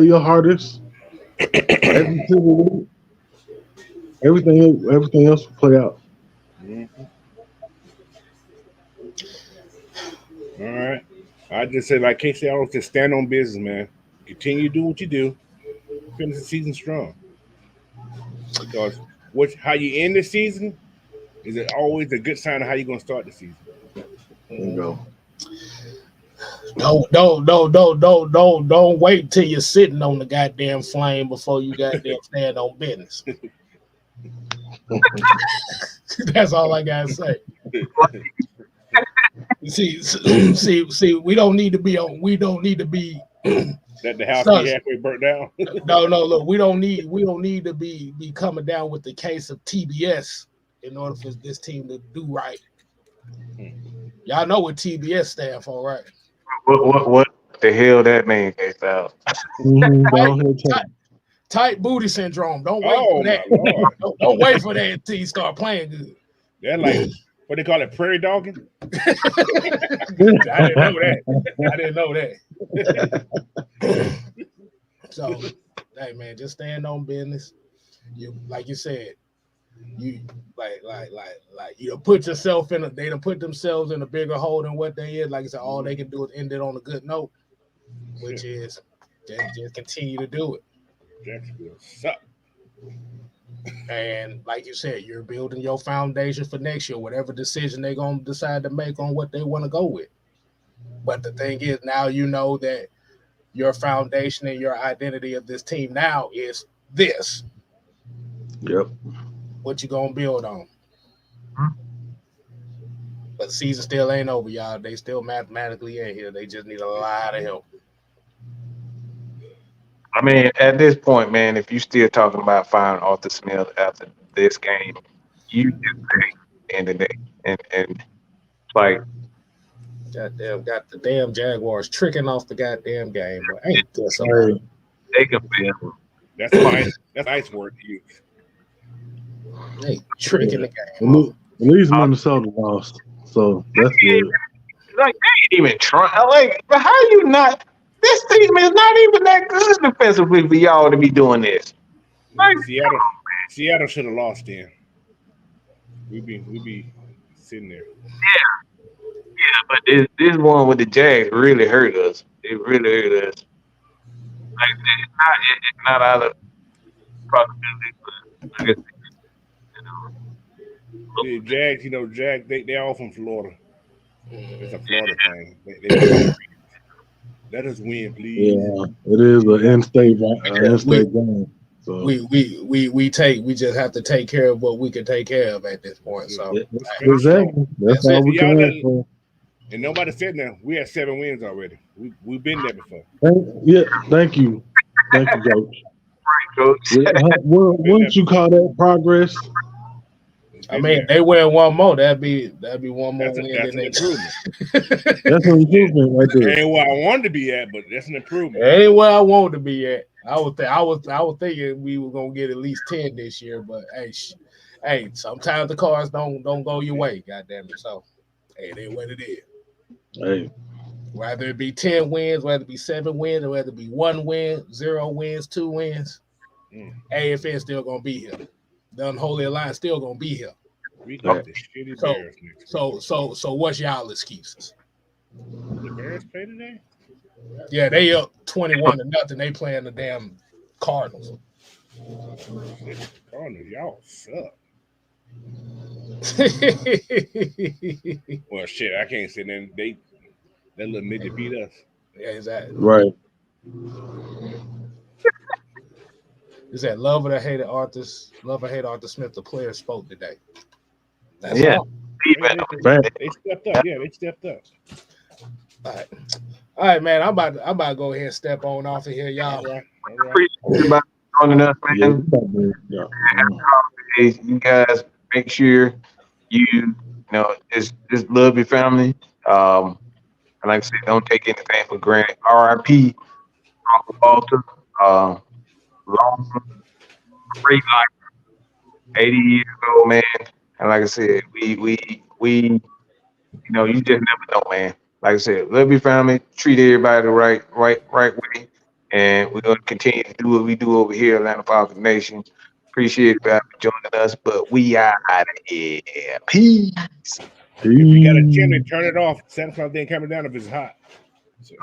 your hardest every single week, everything else will play out. Mm-hmm. All right. I just said, like Casey always just stand on business, man. Continue to do what you do. Finish the season strong. Because how you end the season is it always a good sign of how you're going to start the season. There you go. Don't wait till you're sitting on the goddamn flame before you goddamn stand on business. That's all I gotta say. See, we don't need to be that the house be halfway burnt down. No, look, we don't need to be coming down with the case of TBS in order for this team to do right. Y'all know what TBS stand for, right? What the hell that mean, K-Style? Tight booty syndrome. Don't wait for that. Don't wait for that until you start playing good. They're like, what they call it, prairie dogging? I didn't know that. So, hey man, just stand on business. You like you said, you like you put yourself in they done put themselves in a bigger hole than what they is. Like I said, all they can do is end it on a good note, which is just continue to do it. Jacksonville suck. And like you said, you're building your foundation for next year, whatever decision they're gonna decide to make on what they want to go with. But the thing is, now you know that your foundation and your identity of this team now is this. Yep. What you gonna build on? But the season still ain't over, y'all. They still mathematically in here. They just need a lot of help. I mean, at this point, man, if you still talking about firing Arthur Smith after this game, you just say the end of the day. And it's like, Goddamn, got the damn Jaguars tricking off the goddamn game. But ain't this a Hey, they can fail. That's ice word to use. They tricking the at game off. least Minnesota lost, so that's good. Like, they ain't even trying. Like, but how you not? This team is not even that good defensively for y'all to be doing this. Like, Seattle should have lost then. We be sitting there. yeah, but this one with the Jags really hurt us. It really hurt us. Like, it's not out of possibility, but like I said, The Jags, Jags, they all from Florida. It's a Florida thing. They let us win, please. Yeah, it is an in-state game. So We just have to take care of what we can take care of at this point. So exactly, that's all we can ask for. And nobody said that. We had 7 wins already. We've been there before. Thank you, Coach. right, Coach. Wouldn't you call that progress? I mean, they win one more. That'd be one more win. That's an improvement. That's an improvement right there. Ain't where I wanted to be at, but that's an improvement. Ain't where I wanted to be at. I was thinking we were gonna get at least 10 this year, but hey, sometimes the cards don't go your way. Goddamn it! So, hey, it ain't what it is. Hey, whether it be 10 wins, whether it be 7 wins, or whether it be 1 win, 0 wins, 2 wins, AFN still gonna be here. The Unholy Alliance still gonna be here. We got the shitty Bears next week. So what's y'all excuses? The Bears play today? Yeah, they up 21-0. They playing the damn Cardinals. Cardinals, y'all suck. Well, shit, I can't say that. That little midget beat us. Yeah, exactly. Right. Is that love or hate Arthur Smith, the player spoke today? That's Yeah. all. They stepped up. Yeah, they stepped up. All right, man. I'm about to go ahead and step on off of here, y'all. All right. Appreciate everybody joining us, man. Yeah. You guys make sure you just love your family. And like I said, don't take anything for granted. R.I.P. Uncle Walter. Long, great life. 80 years old, man. And like I said, we you just never know, man. Like I said, love your family, treat everybody the right way, and we're gonna continue to do what we do over here, Atlanta Falcons Nation. Appreciate you joining us, but we out of here. Peace. If you got a chimney, turn it off. Santa Claus ain't coming down if it's hot. So.